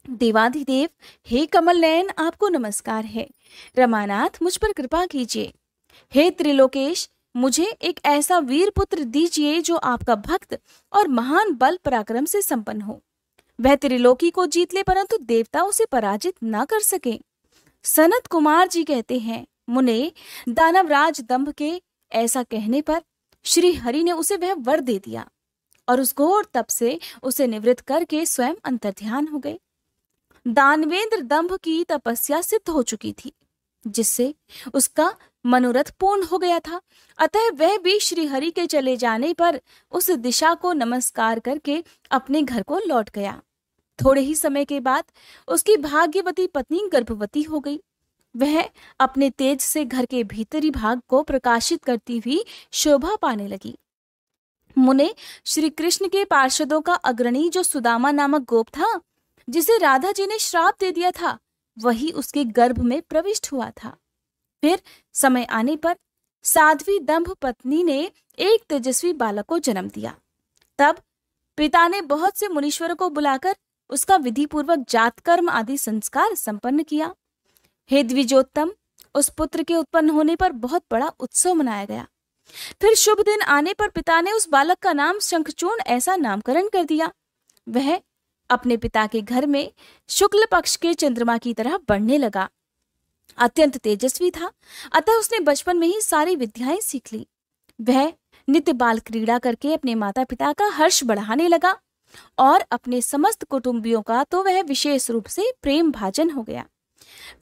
देवाधिदेव, हे कमल नयन, आपको नमस्कार है। रमानाथ, मुझ पर कृपा कीजिए। हे त्रिलोकेश, मुझे एक ऐसा वीर पुत्र दीजिए जो आपका भक्त और महान बल पराक्रम से संपन्न हो। वह त्रिलोकी को जीत ले, परंतु देवता उसे पराजित न कर सके। सनत कुमार जी कहते हैं, मुने, दानवराज दंभ के ऐसा कहने पर श्री हरि ने उसे वह वर दे दिया और उस घोर तप से उसे निवृत्त करके स्वयं अंतर्ध्यान हो गए। दानवेंद्र दंभ की तपस्या सिद्ध हो चुकी थी, जिससे उसका मनोरथ पूर्ण हो गया था। अतः वह भी श्री हरि के चले जाने पर उस दिशा को नमस्कार करके अपने घर को लौट गया। थोड़े ही समय के बाद उसकी भाग्यवती पत्नी गर्भवती हो गई। वह अपने तेज से घर के भीतरी भाग को प्रकाशित करती हुई शोभा पाने लगी। मुने, श्री कृष्ण के पार्षदों का अग्रणी जो सुदामा नामक गोप था, जिसे राधा जी ने श्राप दे दिया था, वही उसके गर्भ में प्रविष्ट हुआ था। फिर समय आने पर साध्वी दंभ पत्नी ने एक तेजस्वी बालक को जन्म दिया। तब पिता ने बहुत से मुनीश्वरों को बुलाकर उसका विधि पूर्वक जात कर्म आदि संस्कार संपन्न किया। हे द्विजोत्तम, उस पुत्र के उत्पन्न होने पर बहुत बड़ा उत्सव मनाया गया। फिर शुभ दिन आने पर पिता ने उस बालक का नाम शंखचूर्ण ऐसा नामकरण कर दिया। वह अपने पिता के घर में शुक्ल पक्ष के चंद्रमा की तरह बढ़ने लगा। अत्यंत तेजस्वी था, अतः उसने बचपन में ही सारी विद्याएं सीख ली। वह नित्य बाल क्रीड़ा करके अपने माता पिता का हर्ष बढ़ाने लगा और अपने समस्त कुटुंबियों का तो वह विशेष रूप से प्रेम भाजन हो गया।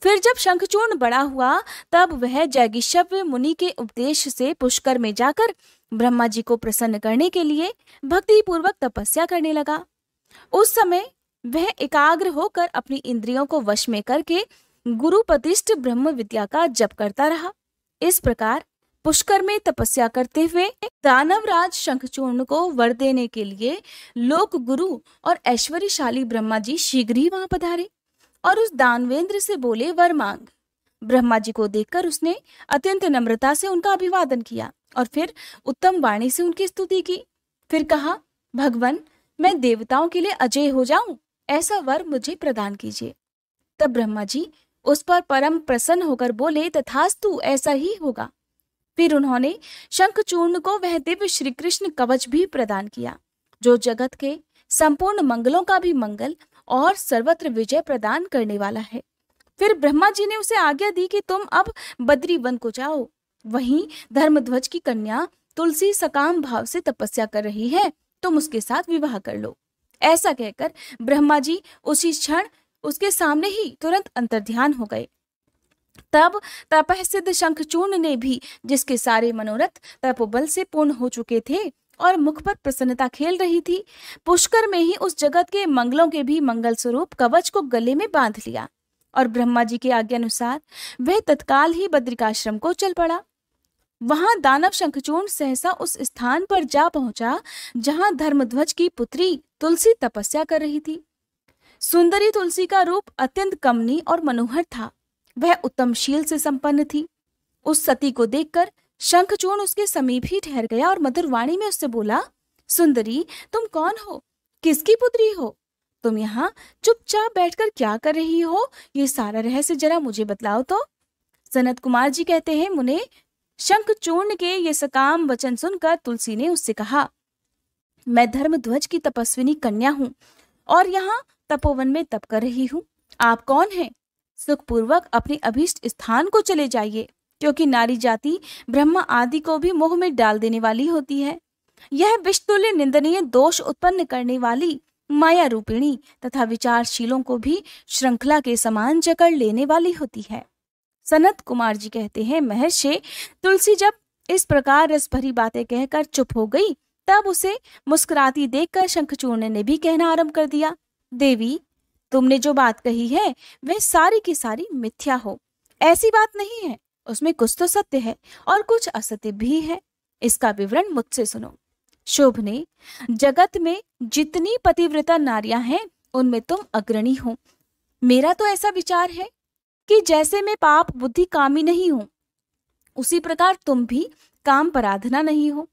फिर जब शंखचूर्ण बड़ा हुआ, तब वह जैगिष्यव्य मुनि के उपदेश से पुष्कर में जाकर ब्रह्मा जी को प्रसन्न करने के लिए भक्ति पूर्वक तपस्या करने लगा। उस समय वह एकाग्र होकर अपनी इंद्रियों को वश में करके गुरुपतिष्ठ ब्रह्म विद्या का जप करता रहा। इस प्रकार पुष्कर में तपस्या करते हुए दानवराज शंखचूर्ण को वर देने के लिए लोक गुरु और ऐश्वर्यशाली ब्रह्मा जी शीघ्र ही वहां पधारे और उस दानवेंद्र से बोले, वर मांग। ब्रह्मा जी को देखकर उसने अत्यंत नम्रता से उनका अभिवादन किया और फिर उत्तम वाणी से उनकी स्तुति की। फिर कहा, भगवन, मैं देवताओं के लिए अजय हो जाऊं, ऐसा वर मुझे प्रदान कीजिए। तब ब्रह्मा जी उस पर परम प्रसन्न होकर बोले, तथास्तु, ऐसा ही होगा। फिर उन्होंने शंखचूर्ण को वह दिव्य श्री कृष्ण कवच भी प्रदान किया, जो जगत के संपूर्ण मंगलों का भी मंगल और सर्वत्र विजय प्रदान करने वाला है। फिर ब्रह्मा जी ने उसे आज्ञा दी कि तुम अब बद्री वन को जाओ, वहीं धर्मध्वज की कन्या तुलसी सकाम भाव से तपस्या कर रही है, तुम उसके साथ विवाह कर लो। ऐसा कहकर ब्रह्मा जी उसी क्षण उसके सामने ही तुरंत अंतर्ध्यान हो गए। तब तपःसिद्ध शंखचूर्ण ने भी, जिसके सारे मनोरथ तपोबल से पूर्ण हो चुके थे और मुख पर प्रसन्नता खेल रही थी, पुष्कर में ही उस जगत के मंगलों के भी मंगल स्वरूप कवच को गले में बांध लिया और ब्रह्मा जी के आज्ञा अनुसार वह तत्काल ही बद्रिकाश्रम को चल पड़ा। वहां दानव शंखचूर्ण सहसा उस स्थान पर जा पहुंचा जहां धर्मध्वज की पुत्री तुलसी तपस्या कर रही थी। सुंदरी तुलसी का रूप अत्यंत कमनीय और मनोहर था। वह उत्तमशील से संपन्न थी। उस सती को देखकर शंखचूर्ण उसके समीप ही ठहर गया और मधुर वाणी में उससे बोला, सुंदरी, तुम कौन हो? किसकी पुत्री हो? तुम यहाँ चुपचाप बैठकर क्या कर रही हो? ये सारा रहस्य जरा मुझे बतलाओ तो। सनत कुमार जी कहते हैं, मुने, शंखचूर्ण के ये सकाम वचन सुनकर तुलसी ने उससे कहा, मैं धर्मध्वज की तपस्विनी कन्या हूं और यहाँ तपोवन में तप कर रही हूँ। आप कौन हैं? सुखपूर्वक अपने अभीष्ट स्थान को चले जाइए, क्योंकि नारी जाति ब्रह्मा आदि को भी मोह में डाल देने वाली होती है। यह विषतुल्य निंदनीय दोष उत्पन्न करने वाली माया रूपिणी तथा विचारशीलों को भी श्रृंखला के समान जकड़ लेने वाली होती है। सनत कुमार जी कहते हैं, महर्षि, तुलसी जब इस प्रकार रस भरी बातें कहकर चुप हो गई, तब उसे मुस्कुराती देखकर शंखचूर्ण ने भी कहना आरंभ कर दिया, देवी, तुमने जो बात कही है वह सारी की सारी मिथ्या हो। ऐसी बात नहीं है, उसमें कुछ तो सत्य है और कुछ असत्य भी है। इसका विवरण मुझसे सुनो। शोभने, जगत में जितनी पतिव्रता नारियां हैं उनमें तुम अग्रणी हो। मेरा तो ऐसा विचार है कि जैसे मैं पाप बुद्धि कामी नहीं हूं, उसी प्रकार तुम भी काम पराधना नहीं हो।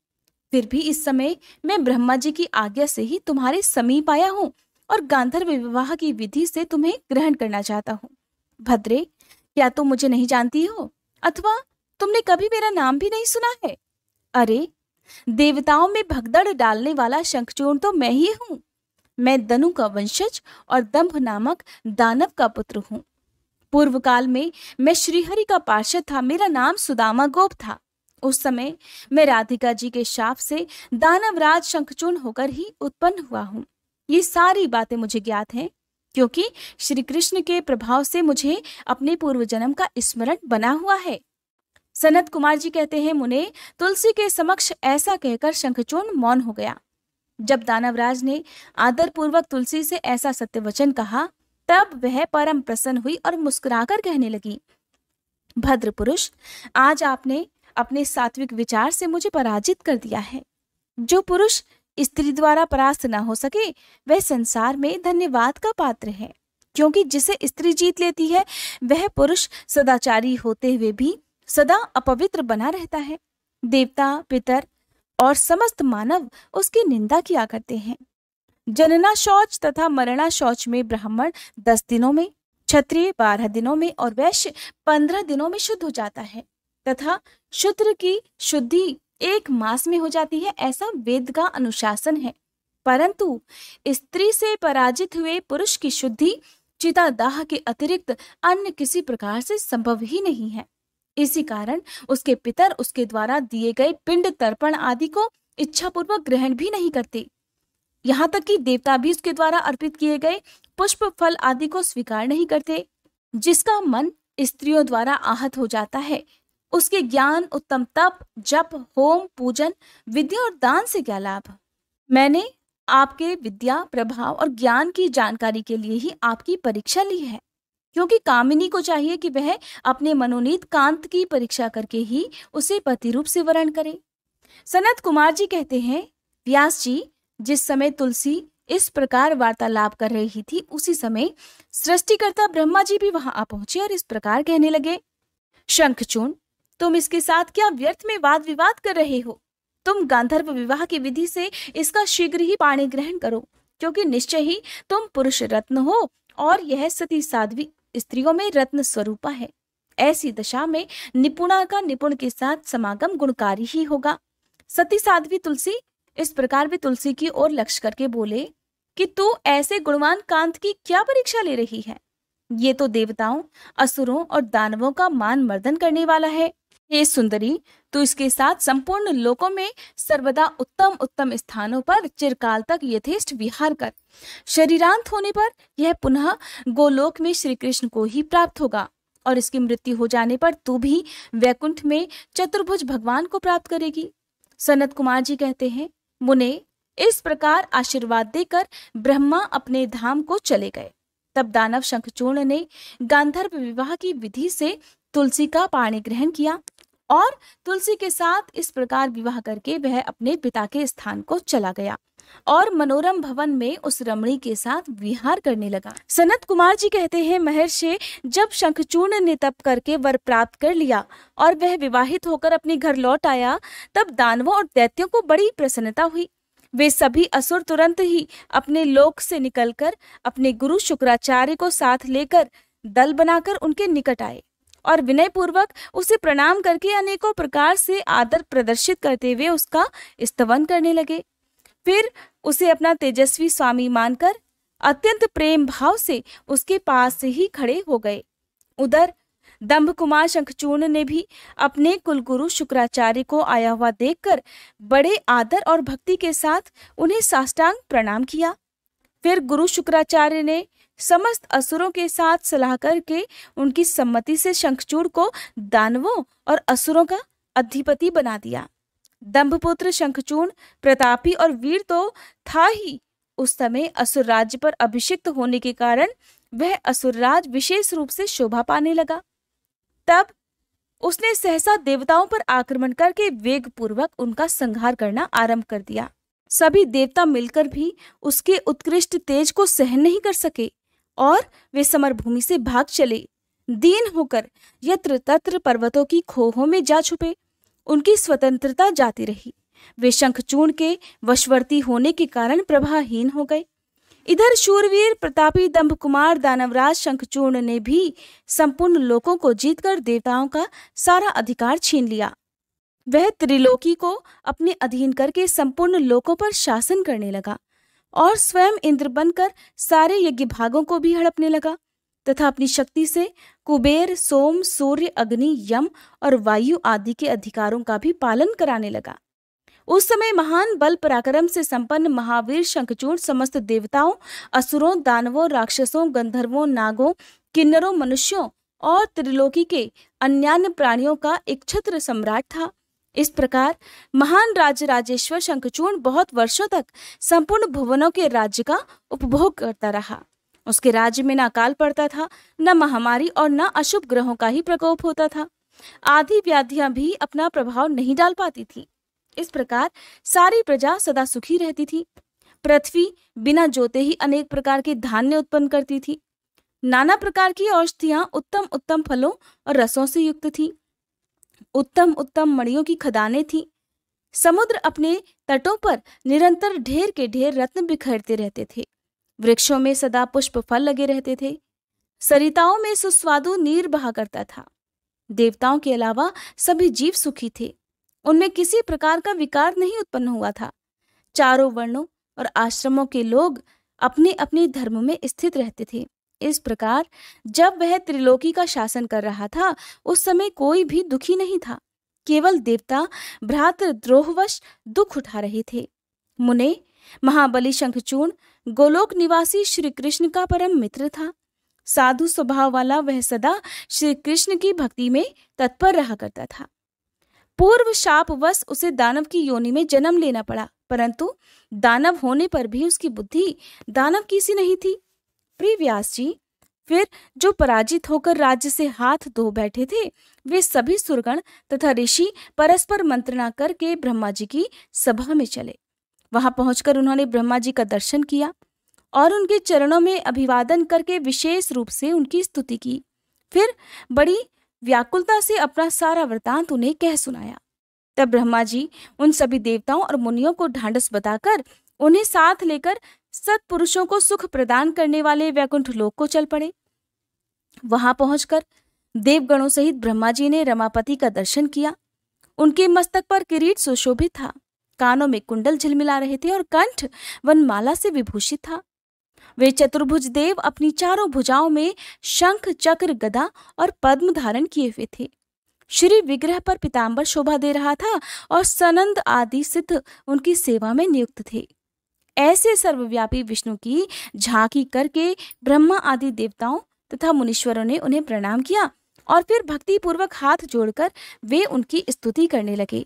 फिर भी इस समय मैं ब्रह्मा जी की आज्ञा से ही तुम्हारे समीप आया हूं और गांधर्व विवाह की विधि से तुम्हें ग्रहण करना चाहता हूं। भद्रे, क्या तुम मुझे नहीं जानती हो अथवा तुमने कभी मेरा नाम भी नहीं सुना है? अरे, देवताओं में भगदड़ डालने वाला शंखचूर्ण तो मैं ही हूं। मैं दनु का वंशज और दंभ नामक दानव का पुत्र हूं। पूर्व काल में मैं श्रीहरि का पार्षद था। मेरा नाम सुदामा गोप था। उस समय मैं राधिका जी के शाप से दानवराज शंखचूर्ण होकर ही उत्पन्न हुआ हूं। ये सारी बातें मुझे ज्ञात हैं, क्योंकि श्री कृष्ण के प्रभाव से मुझे अपने पूर्व जन्म का स्मरण बना हुआ है। सनत कुमार जी कहते हैं, मुने, तुलसी के समक्ष ऐसा कहकर शंखचूर्ण मौन हो गया। जब दानवराज ने आदर पूर्वक तुलसी से ऐसा सत्य वचन कहा, तब वह परम प्रसन्न हुई और मुस्कुराकर कहने लगी, भद्र पुरुष, आज आपने अपने सात्विक विचार से मुझे पराजित कर दिया है। जो पुरुष स्त्री द्वारा परास्त न हो सके, वह संसार में धन्यवाद का पात्र है, क्योंकि जिसे स्त्री जीत लेती है वह पुरुष सदाचारी होते हुए भी सदा अपवित्र बना रहता है। देवता, पितर और समस्त मानव उसकी निंदा किया करते हैं। जनना शौच तथा मरणा शौच में ब्राह्मण 10 दिनों में, क्षत्रिय 12 दिनों में और वैश्य 15 दिनों में शुद्ध हो जाता है तथा शूद्र की शुद्धि 1 मास में हो जाती है, ऐसा वेद का अनुशासन है। परंतु स्त्री से पराजित हुए पुरुष की शुद्धि चितादाह के अतिरिक्त अन्य किसी प्रकार से संभव ही नहीं है। इसी कारण उसके पितर उसके द्वारा दिए गए पिंड तर्पण आदि को इच्छापूर्वक ग्रहण भी नहीं करते। यहाँ तक कि देवता भी उसके द्वारा अर्पित किए गए पुष्प फल आदि को स्वीकार नहीं करते। जिसका मन स्त्रियों द्वारा आहत हो जाता है, उसके ज्ञान, उत्तम तप, जप, होम, पूजन, विद्या और दान से क्या लाभ? मैंने आपके विद्या, प्रभाव और ज्ञान की जानकारी के लिए ही आपकी परीक्षा ली है, क्योंकि कामिनी को चाहिए कि वह अपने मनोनीत कांत की परीक्षा करके ही उसे पति रूप से वरण करे। सनत कुमार जी कहते हैं, व्यास जी, जिस समय तुलसी इस प्रकार वार्तालाप कर रही थी, उसी समय सृष्टिकर्ता ब्रह्मा जी भी वहां आ पहुंचे और इस प्रकार कहने लगे, शंखचूर्ण, तुम इसके साथ क्या व्यर्थ में वाद विवाद कर रहे हो? तुम गांधर्व विवाह की विधि से इसका शीघ्र ही पाणी ग्रहण करो, क्योंकि निश्चय ही तुम पुरुष रत्न हो और यह सती साध्वी स्त्रियों में रत्न स्वरूपा है। ऐसी दशा में निपुणा का निपुण के साथ समागम गुणकारी ही होगा। सती साध्वी तुलसी इस प्रकार वे तुलसी की ओर लक्ष्य करके बोले कि तू ऐसे गुणवान कांत की क्या परीक्षा ले रही है? ये तो देवताओं, असुरों और दानवों का मान मर्दन करने वाला है। हे सुंदरी, तू इसके साथ संपूर्ण लोकों में सर्वदा उत्तम उत्तम स्थानों पर चिरकाल तक यथेष्ट विहार कर। शरीरांत होने पर यह पुनः गोलोक में श्री कृष्ण को ही प्राप्त होगा और इसकी मृत्यु हो जाने पर तू भी वैकुंठ में चतुर्भुज भगवान को प्राप्त करेगी। सनत कुमार जी कहते हैं, मुने, इस प्रकार आशीर्वाद देकर ब्रह्मा अपने धाम को चले गए। तब दानव शंखचूर्ण ने गांधर्व विवाह की विधि से तुलसी का पाणी ग्रहण किया और तुलसी के साथ इस प्रकार विवाह करके वह अपने पिता के स्थान को चला गया और मनोरम भवन में उस रमणी के साथ विहार करने लगा। सनत कुमार जी कहते हैं, महर्षि, जब शंखचूर्ण ने तप करके वर प्राप्त कर लिया और वह विवाहित होकर अपने घर लौट आया, तब दानवों और दैत्यों को बड़ी प्रसन्नता हुई। वे सभी असुर तुरंत ही अपने लोक से निकलकर अपने गुरु शुक्राचार्य को साथ लेकर दल बनाकर उनके निकट आए और विनय पूर्वक उसे प्रणाम करके अनेकों प्रकार से आदर प्रदर्शित करते हुए उसका स्तवन करने लगे। फिर उसे अपना तेजस्वी स्वामी मानकर अत्यंत प्रेम भाव से उसके पास से ही खड़े हो गए। उधर दंभ कुमार शंखचूर्ण ने भी अपने कुलगुरु शुक्राचार्य को आया हुआ देखकर बड़े आदर और भक्ति के साथ उन्हें साष्टांग प्रणाम किया। फिर गुरु शुक्राचार्य ने समस्त असुरों के साथ सलाह करके उनकी सम्मति से शंखचूड़ को दानवों और असुरों का अधिपति बना दिया। दंभपुत्र शंखचूड़ प्रतापी और वीर तो था ही, उस समय असुर राज्य पर अभिषिक्त होने के कारण वह असुरराज विशेष रूप से शोभा पाने लगा। तब उसने सहसा देवताओं पर आक्रमण करके वेग पूर्वक उनका संहार करना आरंभ कर दिया। सभी देवता मिलकर भी उसके उत्कृष्ट तेज को सहन नहीं कर सके और वे समरभूमि से भाग चले। दीन होकर यत्र तत्र पर्वतों की खोहों में जा छुपे। उनकी स्वतंत्रता जाती रही। वे शंखचूड़ के वशवर्ती होने के कारण प्रभाहीन हो गए। इधर शूरवीर प्रतापी दंभ कुमार दानवराज शंखचूड़ ने भी संपूर्ण लोकों को जीतकर देवताओं का सारा अधिकार छीन लिया। वह त्रिलोकी को अपने अधीन करके संपूर्ण लोकों पर शासन करने लगा और स्वयं इंद्र बनकर सारे यज्ञ भागों को भी हड़पने लगा तथा अपनी शक्ति से कुबेर, सोम, सूर्य, अग्नि, यम और वायु आदि के अधिकारों का भी पालन कराने लगा। उस समय महान बल पराक्रम से संपन्न महावीर शंखचूड़ समस्त देवताओं, असुरों, दानवों, राक्षसों, गंधर्वों, नागों, किन्नरों, मनुष्यों और त्रिलोकी के अन्यान्य प्राणियों का एक छत्र सम्राट था। इस प्रकार महान राजराजेश्वर शंखचूड़ बहुत वर्षों तक संपूर्ण भुवनों के राज्य का उपभोग करता रहा। उसके राज्य में न अकाल पड़ता था, न महामारी और न अशुभ ग्रहों का ही प्रकोप होता था। आदि व्याधियां भी अपना प्रभाव नहीं डाल पाती थी। इस प्रकार सारी प्रजा सदा सुखी रहती थी। पृथ्वी बिना जोते ही अनेक प्रकार के धान्य उत्पन्न करती थी। नाना प्रकार की औषधियां उत्तम उत्तम फलों और रसों से युक्त थी। उत्तम उत्तम मणियों की खदानें थी। समुद्र अपने तटों पर निरंतर ढेर के ढेर रत्न बिखेरते रहते थे। वृक्षों में सदा पुष्प फल लगे रहते थे। सरिताओं में सुस्वादु नीर बहा करता था। देवताओं के अलावा सभी जीव सुखी थे। उनमें किसी प्रकार का विकार नहीं उत्पन्न हुआ था। चारों वर्णों और आश्रमों के लोग अपने अपने धर्म में स्थित रहते थे। इस प्रकार जब वह त्रिलोकी का शासन कर रहा था, उस समय कोई भी दुखी नहीं था। केवल देवता भ्रातृद्रोहवश दुख उठा रहे थे। मुने, महाबली शंखचूड़ गोलोक निवासी श्री कृष्ण का परम मित्र था। साधु स्वभाव वाला वह सदा श्री कृष्ण की भक्ति में तत्पर रहा करता था। पूर्व शापवश उसे दानव की योनि में जन्म लेना पड़ा, परंतु दानव होने पर भी उसकी बुद्धि दानव की सी नहीं थी। प्रिय व्यास जी, फिर जो पराजित होकर राज्य से हाथ धो बैठे थे, वे सभी सुरगण तथा ऋषि परस्पर मंत्रणा करके ब्रह्मा जी की सभा में चले। वहां पहुंचकर उन्होंने ब्रह्मा जी का दर्शन किया और उनके चरणों में अभिवादन करके विशेष रूप से उनकी स्तुति की। फिर बड़ी व्याकुलता से अपना सारा वृतांत उन्हें कह सुनाया। तब ब्रह्मा जी उन सभी देवताओं और मुनियों को ढांढस बताकर उन्हें साथ लेकर सत्पुरुषों को सुख प्रदान करने वाले वैकुंठ लोक को चल पड़े। वहां पहुंचकर देवगणों सहित ब्रह्मा जी ने रमापति का दर्शन किया। उनके मस्तक पर किरीट सुशोभित था, कानों में कुंडल झिलमिला रहे थे और कंठ वनमाला से विभूषित था। वे चतुर्भुज देव अपनी चारों भुजाओं में शंख, चक्र, गदा और पद्म धारण किए हुए थे। श्री विग्रह पर पीताम्बर शोभा दे रहा था और सनंद आदि सिद्ध उनकी सेवा में नियुक्त थे। ऐसे सर्वव्यापी विष्णु की झांकी करके ब्रह्मा आदि देवताओं तथा मुनीश्वरों ने उन्हें प्रणाम किया और फिर भक्ति पूर्वक हाथ जोड़कर वे उनकी स्तुति करने लगे।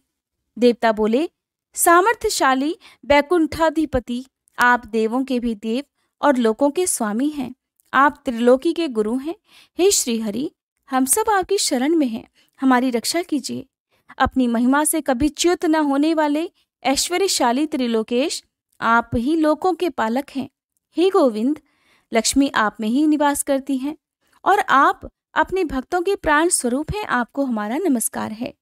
देवता बोले, सामर्थ्यशाली वैकुंठाधिपति, आप देवों के भी देव और लोकों के स्वामी हैं। आप त्रिलोकी के गुरु हैं। हे श्री हरि, हम सब आपकी शरण में हैं, हमारी रक्षा कीजिए। अपनी महिमा से कभी च्युत न होने वाले ऐश्वर्यशाली त्रिलोकेश, आप ही लोकों के पालक हैं। हे गोविंद, लक्ष्मी आप में ही निवास करती हैं और आप अपने भक्तों के प्राण स्वरूप हैं। आपको हमारा नमस्कार है।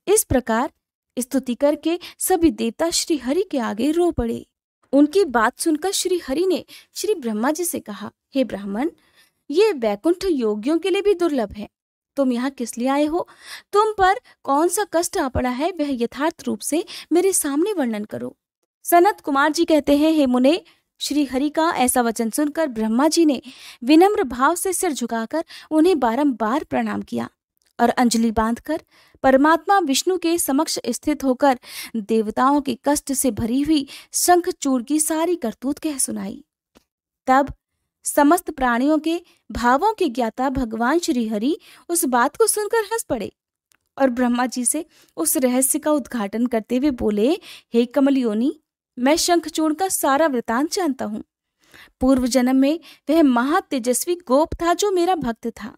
इस प्रकार स्तुति करके सभी देवता श्री हरि के आगे रो पड़े। उनकी बात सुनकर श्री हरि ने श्री ब्रह्मा जी से कहा, हे ब्राह्मण, ये वैकुंठ योगियों के लिए भी दुर्लभ है। तुम यहाँ किस लिए आए हो? तुम पर कौन सा कष्ट आ पड़ा है, वह यथार्थ रूप से मेरे सामने वर्णन करो। सनत कुमार जी कहते हैं, हे मुने, श्री हरि का ऐसा वचन सुनकर ब्रह्मा जी ने विनम्र भाव से सिर झुकाकर उन्हें बारंबार प्रणाम किया और अंजलि बांधकर परमात्मा विष्णु के समक्ष स्थित होकर देवताओं के कष्ट से भरी हुई शंखचूड़ की सारी करतूत कह सुनाई। तब समस्त प्राणियों के भावों के ज्ञाता भगवान श्री हरि उस बात को सुनकर हंस पड़े और ब्रह्मा जी से उस रहस्य का उद्घाटन करते हुए बोले, हे कमलयोनि, मैं शंखचूड़ का सारा वृतांत जानता हूँ। पूर्व जन्म में वह महातेजस्वी गोप था जो मेरा भक्त था।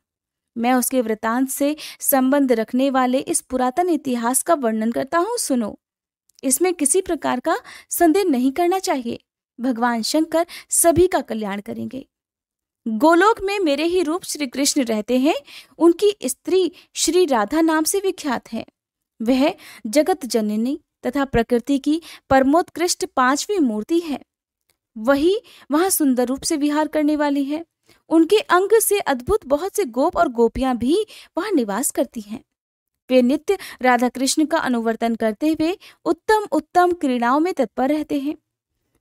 मैं उसके वृतांत से संबंध रखने वाले इस पुरातन इतिहास का वर्णन करता हूँ, सुनो। इसमें किसी प्रकार का संदेह नहीं करना चाहिए। भगवान शंकर सभी का कल्याण करेंगे। गोलोक में मेरे ही रूप श्री कृष्ण रहते हैं। उनकी स्त्री श्री राधा नाम से विख्यात है। वह जगत जननी तथा प्रकृति की परमोत्कृष्ट पांचवी मूर्ति है। वही वहां सुंदर रूप से विहार करने वाली है। उनके अंग से अद्भुत बहुत से गोप और गोपियां भी वहां निवास करती हैं। वे नित्य राधा कृष्ण का अनुवर्तन करते हुए उत्तम उत्तम क्रीड़ाओं में तत्पर रहते हैं।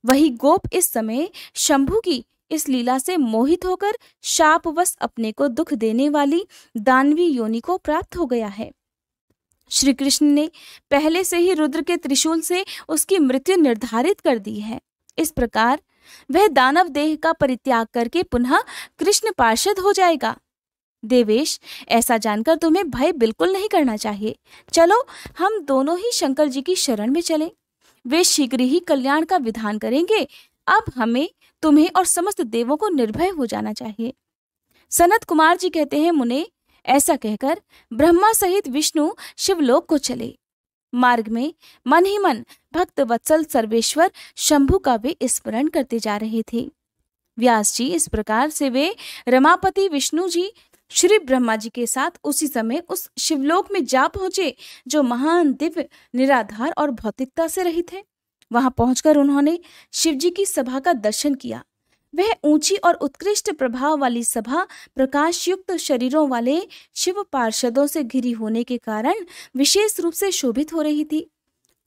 वही गोप इस समय शंभु की इस लीला से मोहित होकर शापवश अपने को दुख देने वाली दानवी योनि को प्राप्त हो गया है। श्री कृष्ण ने पहले से ही रुद्र के त्रिशूल से उसकी मृत्यु निर्धारित कर दी है। इस प्रकार वह दानव देह का परित्याग करके पुनः कृष्ण पार्षद हो जाएगा। देवेश, ऐसा जानकर तुम्हें भय बिल्कुल नहीं करना चाहिए। चलो हम दोनों ही शंकर जी की शरण में चलें। वे शीघ्र ही कल्याण का विधान करेंगे। अब हमें, तुम्हें और समस्त देवों को निर्भय हो जाना चाहिए। सनत कुमार जी कहते हैं, मुने, ऐसा कहकर ब्रह्मा सहित विष्णु शिवलोक को चले। मार्ग में मन ही मन भक्त वत्सल सर्वेश्वर शंभु का वे स्मरण करते जा रहे थे। व्यास जी, इस प्रकार से वे रमापति विष्णु जी श्री ब्रह्मा जी के साथ उसी समय उस शिवलोक में जा पहुंचे जो महान दिव्य निराधार और भौतिकता से रहित है। वहां पहुंचकर उन्होंने शिवजी की सभा का दर्शन किया। वह ऊंची और उत्कृष्ट प्रभाव वाली सभा प्रकाश युक्त शरीरों वाले शिव पार्षदों से घिरी होने के कारण विशेष रूप से शोभित हो रही थी।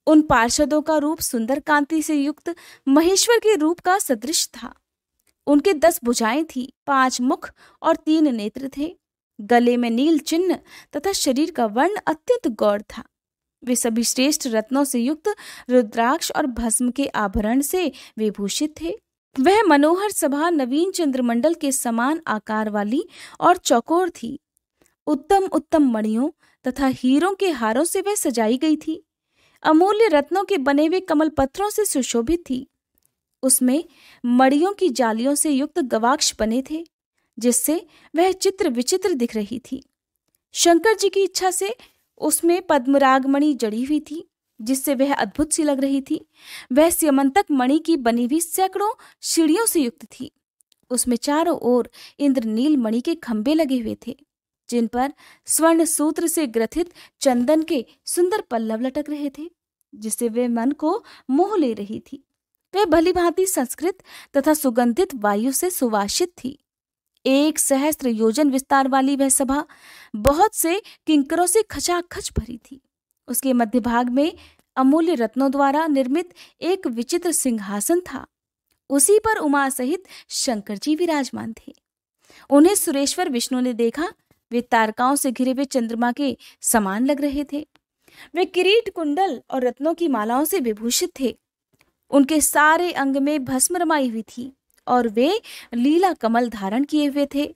उन पार्षदों का रूप सुंदर कांति से युक्त महेश्वर के रूप का सदृश था। उनके 10 भुजाएं थी, 5 मुख और 3 नेत्र थे। गले में नील चिन्ह तथा शरीर का वर्ण अत्यंत गौर था। वे सभी श्रेष्ठ रत्नों से युक्त रुद्राक्ष और भस्म के आभरण से विभूषित थे। वह मनोहर सभा नवीन चंद्रमंडल के समान आकार वाली और चौकोर थी। उत्तम उत्तम मणियों तथा हीरों के हारों से वह सजाई गई थी। अमूल्य रत्नों के बने हुए कमल पत्रों से सुशोभित थी। उसमें मणियों की जालियों से युक्त गवाक्ष बने थे, जिससे वह चित्र विचित्र दिख रही थी। शंकर जी की इच्छा से उसमें पद्मरागमणि जड़ी हुई थी, जिससे वह अद्भुत सी लग रही थी। वह स्यमंतक मणि की बनी हुई सैकड़ों सीढ़ियों से युक्त थी। उसमें चारों ओर इंद्रनील मणि के खंभे लगे हुए थे, जिन पर स्वर्ण सूत्र से ग्रथित चंदन के सुंदर पल्लव लटक रहे थे, जिससे वह मन को मोह ले रही थी। वह भली भांति संस्कृत तथा सुगंधित वायु से सुवासित थी। 1 सहस्त्र योजन विस्तार वाली वह सभा बहुत से किंकरों से खचाखच भरी थी। उसके मध्य भाग में अमूल्य रत्नों द्वारा निर्मित एक विचित्र सिंहासन था। उसी पर उमा सहित शंकर जी विराजमान थे। उन्हें सुरेश्वर विष्णु ने देखा। वे तारकाओं से घिरे हुए चंद्रमा के समान लग रहे थे। वे किरीट, कुंडल और रत्नों की मालाओं से विभूषित थे। उनके सारे अंग में भस्म रमाई हुई थी और वे लीला कमल धारण किए हुए थे।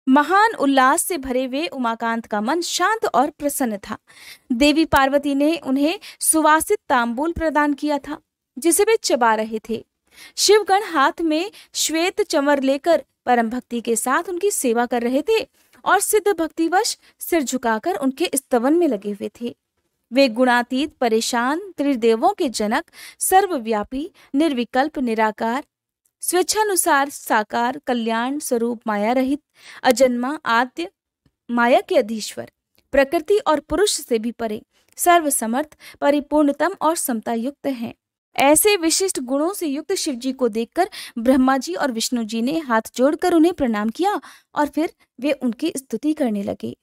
महान उल्लास से भरे हुए उमाकांत का मन शांत और प्रसन्न था। देवी पार्वती ने उन्हें सुवासित तांबूल प्रदान किया था, जिसे वे चबा रहे थे। शिवगण हाथ में श्वेत चमर लेकर परम भक्ति के साथ उनकी सेवा कर रहे थे और सिद्ध भक्तिवश सिर झुकाकर उनके स्तवन में लगे हुए थे। वे गुणातीत, परेशान, त्रिदेवों के जनक, सर्वव्यापी, निर्विकल्प, निराकार, स्वेच्छानुसार साकार, कल्याण स्वरूप, माया रहित, अजन्मा, आद्य, माया के अधीश्वर, प्रकृति और पुरुष से भी परे, सर्वसमर्थ, परिपूर्णतम और समता युक्त हैं। ऐसे विशिष्ट गुणों से युक्त शिव जी को देखकर ब्रह्मा जी और विष्णु जी ने हाथ जोड़कर उन्हें प्रणाम किया और फिर वे उनकी स्तुति करने लगे।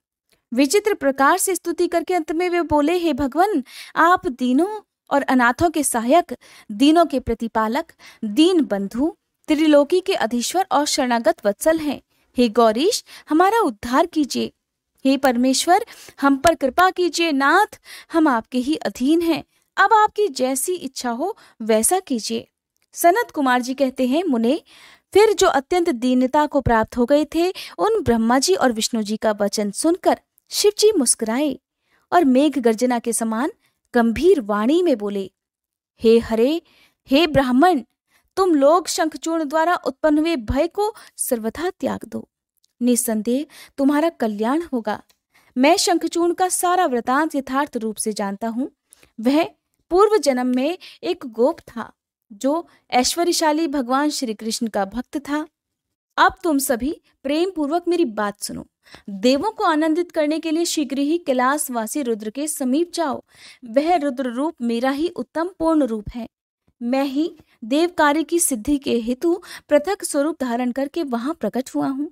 विचित्र प्रकार से स्तुति करके अंत में वे बोले, हे भगवान, आप दीनों और अनाथों के सहायक, दीनों के प्रतिपालक, दीन बंधु, त्रिलोकी के अधीश्वर और शरणागत वत्सल हैं। हे गौरीश, हमारा उद्धार कीजिए। हे परमेश्वर, हम पर कृपा कीजिए। नाथ, हम आपके ही अधीन हैं। अब आपकी जैसी इच्छा हो वैसा कीजिए। सनत कुमार जी कहते हैं, मुने, फिर जो अत्यंत दीनता को प्राप्त हो गए थे, उन ब्रह्मा जी और विष्णु जी का वचन सुनकर शिव जी मुस्कुराए और मेघ गर्जना के समान गंभीर वाणी में बोले, हे हरे, हे ब्राह्मण, तुम लोग शंखचूर्ण द्वारा उत्पन्न हुए भय को सर्वथा त्याग दो। निस्संदेह तुम्हारा कल्याण होगा। मैं शंखचूर्ण का सारा वृतांत यथार्थ रूप से जानता हूँ। वह पूर्व जन्म में एक गोप था जो ऐश्वर्यशाली भगवान श्री कृष्ण का भक्त था। अब तुम सभी प्रेम पूर्वक मेरी बात सुनो। देवों को आनंदित करने के लिए शीघ्र ही कैलाशवासी रुद्र के समीप जाओ। वह रुद्र रूप मेरा ही उत्तम पूर्ण रूप है। मैं ही देव कार्य की सिद्धि के हेतु पृथक स्वरूप धारण करके वहां प्रकट हुआ हूँ।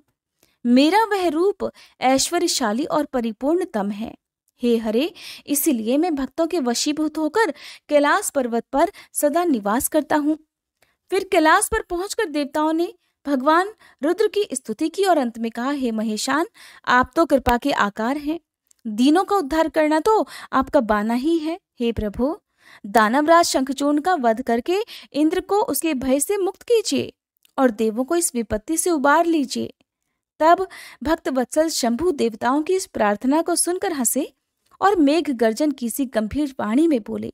मेरा वह रूप ऐश्वर्यशाली और परिपूर्णतम है। हे हरे, इसीलिए मैं भक्तों के वशीभूत होकर कैलाश पर्वत पर सदा निवास करता हूँ। फिर कैलाश पर पहुंचकर देवताओं ने भगवान रुद्र की स्तुति की और अंत में कहा, हे महेशान, आप तो कृपा के आकार हैं। दीनों का उद्धार करना तो आपका बाना ही है। हे प्रभु, दानवराज शंखचूर्ण का वध करके इंद्र को उसके भय से मुक्त कीजिए और देवों को इस विपत्ति से उबार लीजिए। तब भक्त वत्सल शंभु देवताओं की इस प्रार्थना को सुनकर हंसे और मेघ गर्जन की सी गंभीर वाणी में बोले,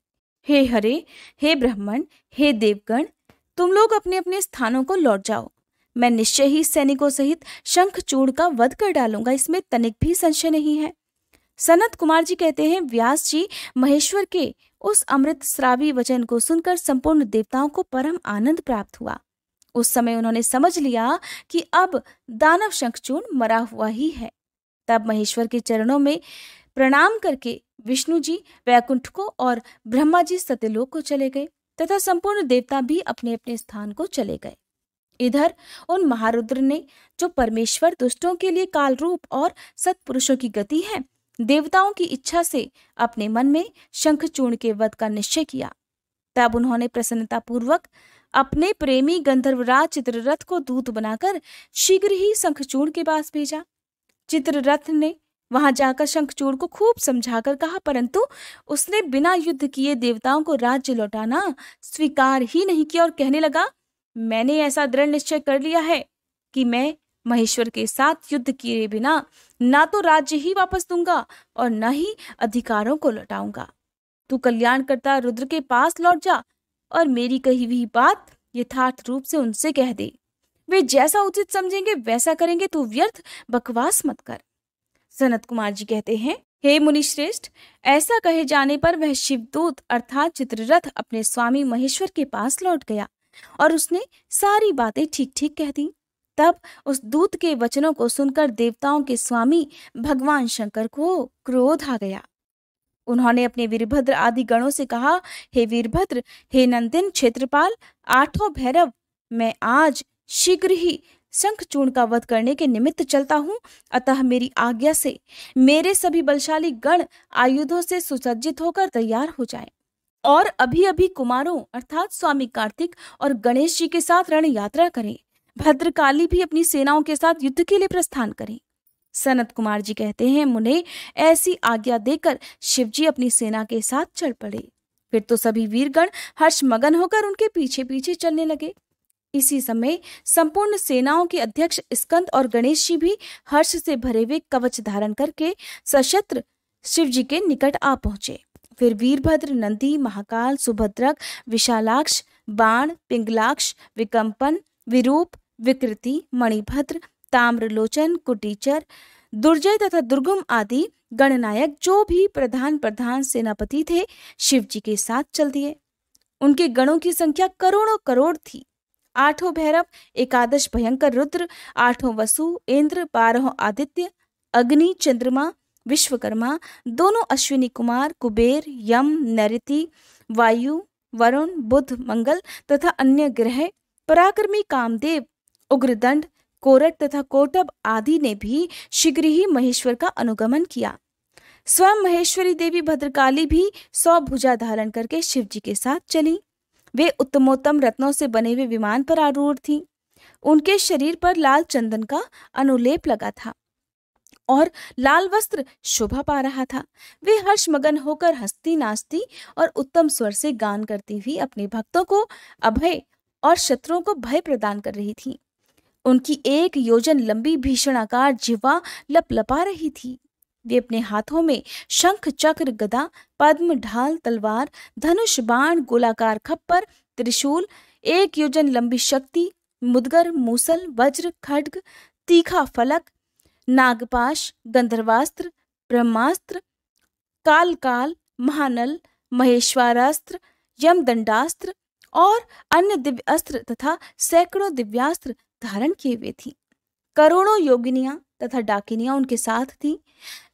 हे हरे, हे ब्राह्मण, हे देवगण, तुम लोग अपने अपने स्थानों को लौट जाओ। मैं निश्चय ही सैनिकों सहित शंखचूर्ण का वध कर डालूंगा, इसमें तनिक भी संशय नहीं है। सनत कुमार जी कहते हैं, व्यास जी महेश्वर के उस अमृत श्रावी वचन को सुनकर संपूर्ण देवताओं को परम आनंद प्राप्त हुआ। उस समय उन्होंने समझ लिया कि अब दानव शंखचूर्ण मरा हुआ ही है। तब महेश्वर के चरणों में प्रणाम करके विष्णु जी वैकुंठ को और ब्रह्मा जी सत्यलोक को चले गए तथा संपूर्ण देवता भी अपने अपने स्थान को चले गए। इधर उन महारुद्र ने, जो परमेश्वर दुष्टों के लिए काल रूप और सत्पुरुषों की गति है, देवताओं की इच्छा से अपने मन में शंखचूर्ण के वध का निश्चय किया। तब उन्होंने प्रसन्नता पूर्वक अपने प्रेमी गंधर्वराज चित्ररथ को दूत बनाकर शीघ्र ही शंखचूर्ण के पास भेजा। चित्ररथ ने वहां जाकर शंखचूर्ण को खूब समझाकर कहा, परंतु उसने बिना युद्ध किए देवताओं को राज्य लौटाना स्वीकार ही नहीं किया और कहने लगा, मैंने ऐसा दृढ़ निश्चय कर लिया है कि मैं महेश्वर के साथ युद्ध किए बिना ना तो राज्य ही वापस दूंगा और न ही अधिकारों को लौटाऊंगा। तू कल्याणकर्ता रुद्र के पास लौट जा और मेरी कही हुई बात यथार्थ रूप से उनसे कह दे। वे जैसा उचित समझेंगे वैसा करेंगे, तू व्यर्थ बकवास मत कर। सनत कुमार जी कहते हैं, हे मुनि श्रेष्ठ, ऐसा कहे जाने पर वह शिवदूत अर्थात चित्ररथ अपने स्वामी महेश्वर के पास लौट गया और उसने सारी बातें ठीक ठीक कह दी। तब उस दूत के वचनों को सुनकर देवताओं के स्वामी भगवान शंकर को क्रोध आ गया। उन्होंने अपने वीरभद्र आदि गणों से कहा, हे वीरभद्र, हे नंदिन, क्षेत्रपाल, आठों भैरव, मैं आज शीघ्र ही शंखचूर्ण का वध करने के निमित्त चलता हूँ। अतः मेरी आज्ञा से मेरे सभी बलशाली गण आयुधों से सुसज्जित होकर तैयार हो जाएं और अभी अभी कुमारों अर्थात स्वामी कार्तिक और गणेश जी के साथ रण यात्रा करें। भद्रकाली भी अपनी सेनाओं के साथ युद्ध के लिए प्रस्थान करें। सनत कुमार जी कहते हैं, मुने ऐसी आज्ञा देकर शिवजी अपनी सेना के साथ चल पड़े। फिर तो सभी वीरगण हर्षमगन होकर उनके पीछे पीछे चलने लगे। इसी समय संपूर्ण सेनाओं के अध्यक्ष स्कंद और गणेश जी भी हर्ष से भरे हुए कवच धारण करके सशस्त्र शिवजी के निकट आ पहुंचे। फिर वीरभद्र, नंदी, महाकाल, सुभद्रक, विशालाक्ष, बाण, पिंगलाक्ष, विकंपन, विरूप, विकृति, मणिभद्र, ताम्रलोचन, कुटीचर, दुर्जय तथा दुर्गम आदि गणनायक जो भी प्रधान सेनापति थे, शिवजी के साथ चल दिए। उनके गणों की संख्या करोड़ों करोड़ थी। 8 भैरव, 11 भयंकर रुद्र, 8 वसु, इंद्र, 12 आदित्य, अग्नि, चंद्रमा, विश्वकर्मा, दोनों अश्विनी कुमार, कुबेर, यम, नैऋति, वायु, वरुण, बुध, मंगल तथा अन्य ग्रह, पराक्रमी कामदेव, उग्रदंड, कोरट तथा कोटब आदि ने भी शीघ्र ही महेश्वर का अनुगमन किया। स्वयं महेश्वरी देवी भद्रकाली भी 100 भुजा धारण करके शिवजी के साथ चली। वे उत्तमोत्तम रत्नों से बने हुए विमान पर आरूढ़ थीं। उनके शरीर पर लाल चंदन का अनुलेप लगा था और लाल वस्त्र शोभा पा रहा था। वे हर्षमगन होकर हंसती, नाचती और उत्तम स्वर से गान करती हुई अपने भक्तों को अभय और शत्रुओं को भय प्रदान कर रही थी। उनकी 1 योजन लंबी भीषणाकार जिह्वा लपलपा रही थी। वे अपने हाथों में शंख, चक्र, गदा, पद्म, ढाल, तलवार, धनुष, बाण, गोलाकार खप्पर, त्रिशूल, 1 योजन लंबी शक्ति, मुदगर, मूसल, वज्र, खड्ग, तीखा फलक, नागपाश, गंधर्वास्त्र, ब्रह्मास्त्र, काल, महानल, महेश्वरास्त्र, यमदंडास्त्र और अन्य दिव्य अस्त्र तथा सैकड़ों दिव्यास्त्र धारण किए हुए थी। करोड़ों योगिनियां तथा डाकिनियां उनके साथ थीं।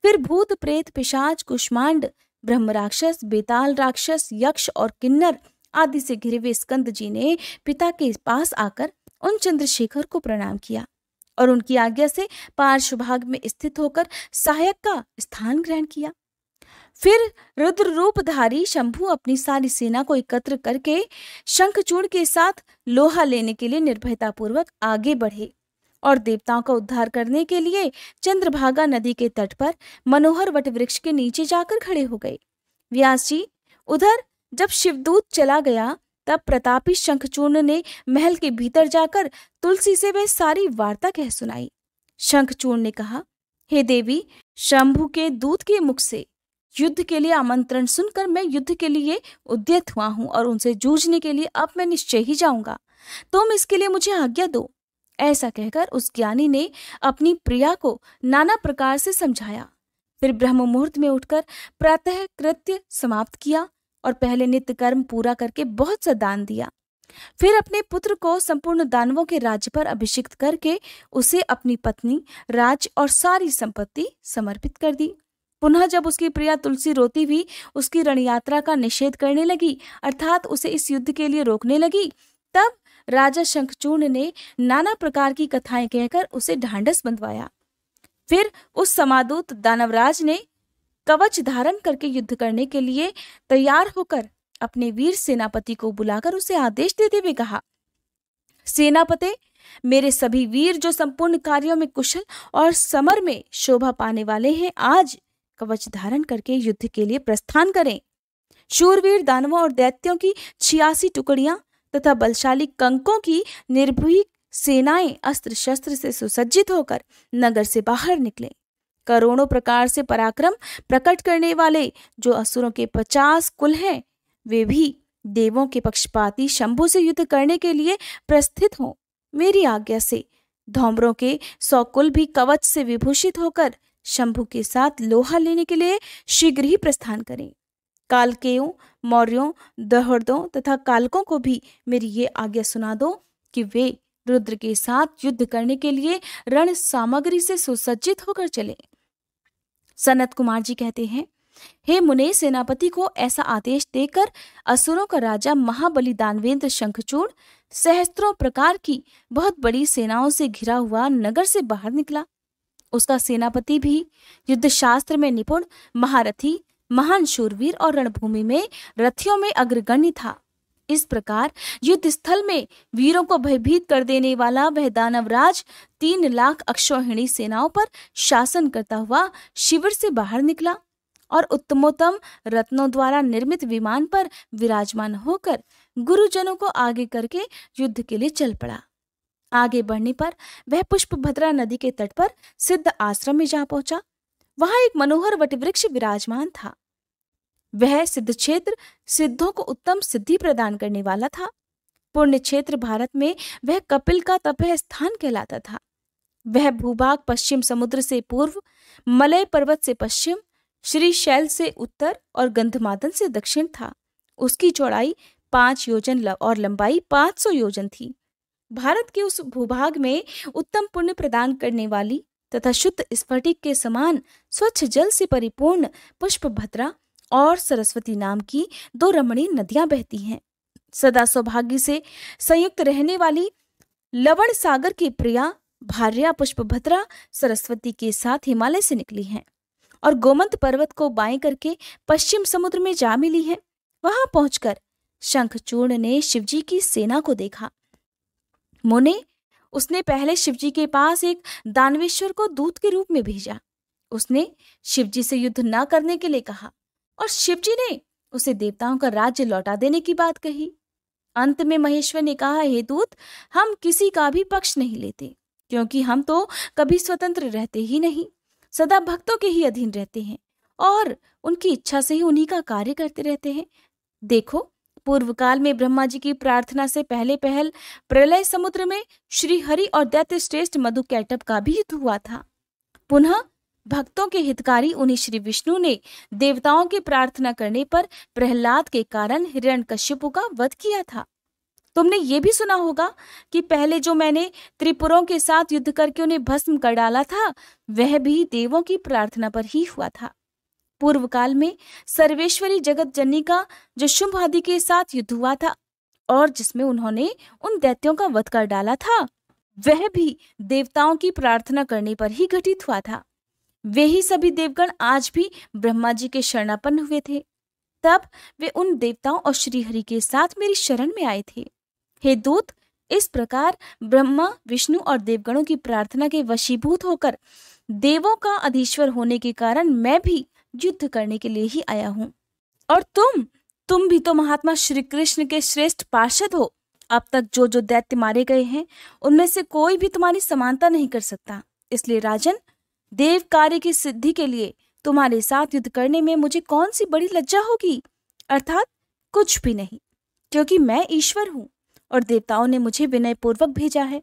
फिर भूत, प्रेत, पिशाच, कुष्मांड, ब्रह्म राक्षस, बेताल राक्षस, यक्ष और किन्नर आदि से घिरे हुए स्कंद जी ने पिता के पास आकर उन चंद्रशेखर को प्रणाम किया और उनकी आज्ञा से पार्श्वभाग में स्थित होकर सहायक का स्थान ग्रहण किया। फिर रुद्र रूपधारी शंभु अपनी सारी सेना को एकत्र करके शंखचूड़ के साथ लोहा लेने के लिए निर्भयतापूर्वक आगे बढ़े और देवताओं का उद्धार करने के लिए चंद्रभागा नदी के तट पर मनोहर वट वृक्ष के नीचे जाकर खड़े हो गए। व्यास जी, उधर जब शिवदूत चला गया तब प्रतापी शंखचूर्ण ने महल के भीतर जाकर तुलसी से वह सारी वार्ता कह सुनाई। शंखचूर्ण ने कहा, हे देवी, शंभु के दूत के मुख से युद्ध के लिए आमंत्रण सुनकर मैं युद्ध के लिए उद्यत हुआ हूं और उनसे जूझने के लिए अब मैं निश्चय ही जाऊंगा। तुम इसके लिए मुझे आज्ञा दो। ऐसा कहकर उस ज्ञानी ने अपनी प्रिया को नाना प्रकार से समझाया। फिर ब्रह्म मुहूर्त में उठकर प्रातः कृत्य समाप्त किया और पहले नित्य कर्म पूरा करके बहुत सा दान दिया। फिर अपने पुत्र को संपूर्ण दानवों के राज्य पर अभिषिक्त करके उसे अपनी पत्नी, राज्य और सारी संपत्ति समर्पित कर दी। पुनः जब उसकी प्रिया तुलसी रोती हुई उसकी रणयात्रा का निषेध करने लगी, अर्थात उसे इस युद्ध के लिए रोकने लगी, तब राजा शंखचूर्ण ने नाना प्रकार की कथाएं कहकर उसे ढांढस बंधवाया। फिर उस समादूत दानवराज ने कवच धारण करके युद्ध करने के लिए तैयार होकर अपने वीर सेनापति को बुलाकर उसे आदेश देते हुए कहा, सेनापते, मेरे सभी वीर जो संपूर्ण कार्यों में कुशल और समर में शोभा पाने वाले हैं, आज कवच धारण करके युद्ध के लिए प्रस्थान करें। शूरवीर दानवों और दैत्यों की 86 टुकड़ियां तथा बलशाली कंकों की निर्भीक सेनाएं अस्त्र शस्त्र से सुसज्जित होकर नगर से बाहर निकले। करोड़ों प्रकार से पराक्रम प्रकट करने वाले जो असुरों के 50 कुल हैं, वे भी देवों के पक्षपाती शंभु से युद्ध करने के लिए प्रस्थित हों। मेरी आज्ञा से धौम्रों के 100 कुल भी कवच से विभूषित होकर शंभु के साथ लोहा लेने के लिए शीघ्र ही प्रस्थान करें। कालकेयों, मौर्यों, दहर्दों तथा कालकों को भी मेरी ये आज्ञा सुना दो कि वे रुद्र के साथ युद्ध करने के लिए रण सामग्री से सुसज्जित होकर चले। सनत कुमार जी कहते हैं, हे मुने, सेनापति को ऐसा आदेश देकर असुरों का राजा महाबली दानवेंद्र शंखचूड़ सहस्त्रों प्रकार की बहुत बड़ी सेनाओं से घिरा हुआ नगर से बाहर निकला। उसका सेनापति भी युद्ध शास्त्र में निपुण, महारथी, महान शूरवीर और रणभूमि में रथियों में अग्रगण्य था। इस प्रकार युद्ध स्थल में वीरों को भयभीत कर देने वाला वह दानवराज 3 लाख अक्षौहिणी सेनाओं पर शासन करता हुआ शिविर से बाहर निकला और उत्तमोत्तम रत्नों द्वारा निर्मित विमान पर विराजमान होकर गुरुजनों को आगे करके युद्ध के लिए चल पड़ा। आगे बढ़ने पर वह पुष्पभद्रा नदी के तट पर सिद्ध आश्रम में जा पहुंचा। वहां एक मनोहर वटवृक्ष विराजमान था। वह सिद्ध क्षेत्र सिद्धों को उत्तम सिद्धि प्रदान करने वाला था। पुण्य क्षेत्र भारत में वह कपिल का तपह स्थान कहलाता था। वह भूभाग पश्चिम समुद्र से पूर्व, मलय पर्वत से पश्चिम, श्रीशैल से उत्तर और गंधमादन से दक्षिण था। उसकी चौड़ाई 5 योजन और लंबाई 500 योजन थी। भारत के उस भूभाग में उत्तम पुण्य प्रदान करने वाली तथा शुद्ध स्फटिक के समान स्वच्छ जल से परिपूर्ण पुष्पभद्रा और सरस्वती नाम की 2 रमणीय नदियां बहती हैं। सदा सौभाग्य से संयुक्त रहने वाली लवण सागर की प्रिया भार्या पुष्पभद्रा सरस्वती के साथ हिमालय से निकली हैं और गोमंत पर्वत को बाएं करके पश्चिम समुद्र में जा मिली है। वहां पहुंचकर शंखचूर्ण ने शिवजी की सेना को देखा। मुने, उसने पहले शिवजी के पास एक दानवेश्वर को दूत के रूप में भेजा। उसने शिवजी से युद्ध न करने के लिए कहा और शिवजी ने उसे देवताओं का राज्य लौटा देने की बात कही। अंत में महेश्वर ने कहा, हे दूत, हम किसी का भी पक्ष नहीं लेते, क्योंकि हम तो कभी स्वतंत्र रहते ही नहीं, सदा भक्तों के ही अधीन रहते हैं और उनकी इच्छा से ही उन्हीं का कार्य करते रहते हैं। देखो, पूर्व काल में ब्रह्मा जी की प्रार्थना से पहले पहल प्रलय समुद्र में श्री हरि और दैत्य श्रेष्ठ मधुकैटभ का भी युद्ध हुआ था। पुनः भक्तों के हितकारी उन्हीं श्री विष्णु ने देवताओं की प्रार्थना करने पर प्रहलाद के कारण हिरण्यकश्यपु का वध किया था। तुमने ये भी सुना होगा कि पहले जो मैंने त्रिपुरों के साथ युद्ध करके उन्हें भस्म कर डाला था, वह भी देवों की प्रार्थना पर ही हुआ था। पूर्व काल में सर्वेश्वरी जगत जननी का जो शुंभ आदि के साथ युद्ध हुआ था और जिसमें उन्होंने उन दैत्यों का वध कर डाला था, वह भी देवताओं की प्रार्थना करने पर ही घटित हुआ था। वे ही सभी देवगण आज भी ब्रह्मा जी के शरणापन्न हुए थे। तब वे उन देवताओं और श्रीहरि के साथ मेरी शरण में आए थे। हे दूत, इस प्रकार ब्रह्मा, विष्णु और देवगणों की प्रार्थना के वशीभूत होकर देवों का अधीश्वर होने के कारण मैं भी युद्ध करने के लिए ही आया हूं। और तुम भी तो महात्मा श्री कृष्ण के श्रेष्ठ पार्षद हो। अब तक जो जो दैत्य मारे गए हैं, उनमें से कोई भी तुम्हारी समानता नहीं कर सकता। इसलिए राजन, देव कार्य की सिद्धि के लिए तुम्हारे साथ युद्ध करने में मुझे कौन सी बड़ी लज्जा होगी? अर्थात कुछ भी नहीं, क्योंकि मैं ईश्वर हूं और देवताओं ने मुझे विनय पूर्वक भेजा है।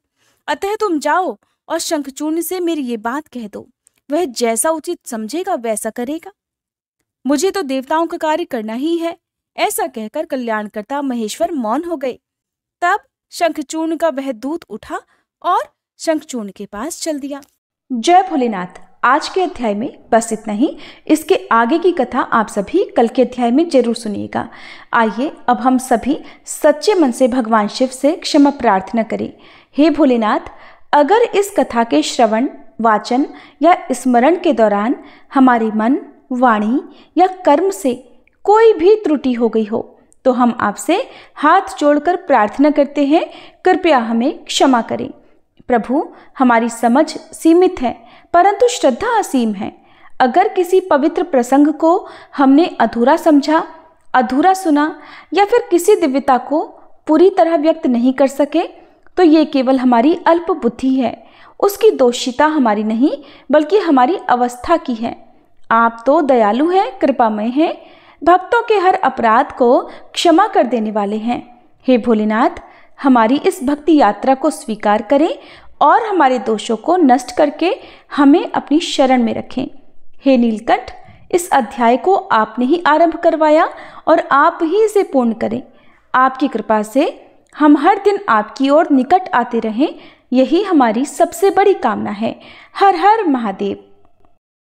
अतः तुम जाओ और शंखचूर्ण से मेरी ये बात कह दो। वह जैसा उचित समझेगा वैसा करेगा। मुझे तो देवताओं का कार्य करना ही है। ऐसा कहकर कल्याणकर्ता महेश्वर मौन हो गए। तब शंखचूर्ण का वह दूत उठा और शंखचूर्ण के पास चल दिया। जय भोलेनाथ। आज के अध्याय में बस इतना ही। इसके आगे की कथा आप सभी कल के अध्याय में जरूर सुनिएगा। आइए अब हम सभी सच्चे मन से भगवान शिव से क्षमा प्रार्थना करें। हे भोलेनाथ, अगर इस कथा के श्रवण, वाचन या स्मरण के दौरान हमारे मन, वाणी या कर्म से कोई भी त्रुटि हो गई हो तो हम आपसे हाथ जोड़कर प्रार्थना करते हैं, कृपया हमें क्षमा करें। प्रभु, हमारी समझ सीमित है परंतु श्रद्धा असीम है। अगर किसी पवित्र प्रसंग को हमने अधूरा समझा, अधूरा सुना या फिर किसी दिव्यता को पूरी तरह व्यक्त नहीं कर सके तो ये केवल हमारी अल्प बुद्धि है। उसकी दोषिता हमारी नहीं बल्कि हमारी अवस्था की है। आप तो दयालु हैं, कृपामय हैं, भक्तों के हर अपराध को क्षमा कर देने वाले हैं। हे भोलेनाथ, हमारी इस भक्ति यात्रा को स्वीकार करें और हमारे दोषों को नष्ट करके हमें अपनी शरण में रखें। हे नीलकंठ, इस अध्याय को आपने ही आरंभ करवाया और आप ही इसे पूर्ण करें। आपकी कृपा से हम हर दिन आपकी ओर निकट आते रहें, यही हमारी सबसे बड़ी कामना है। हर हर महादेव।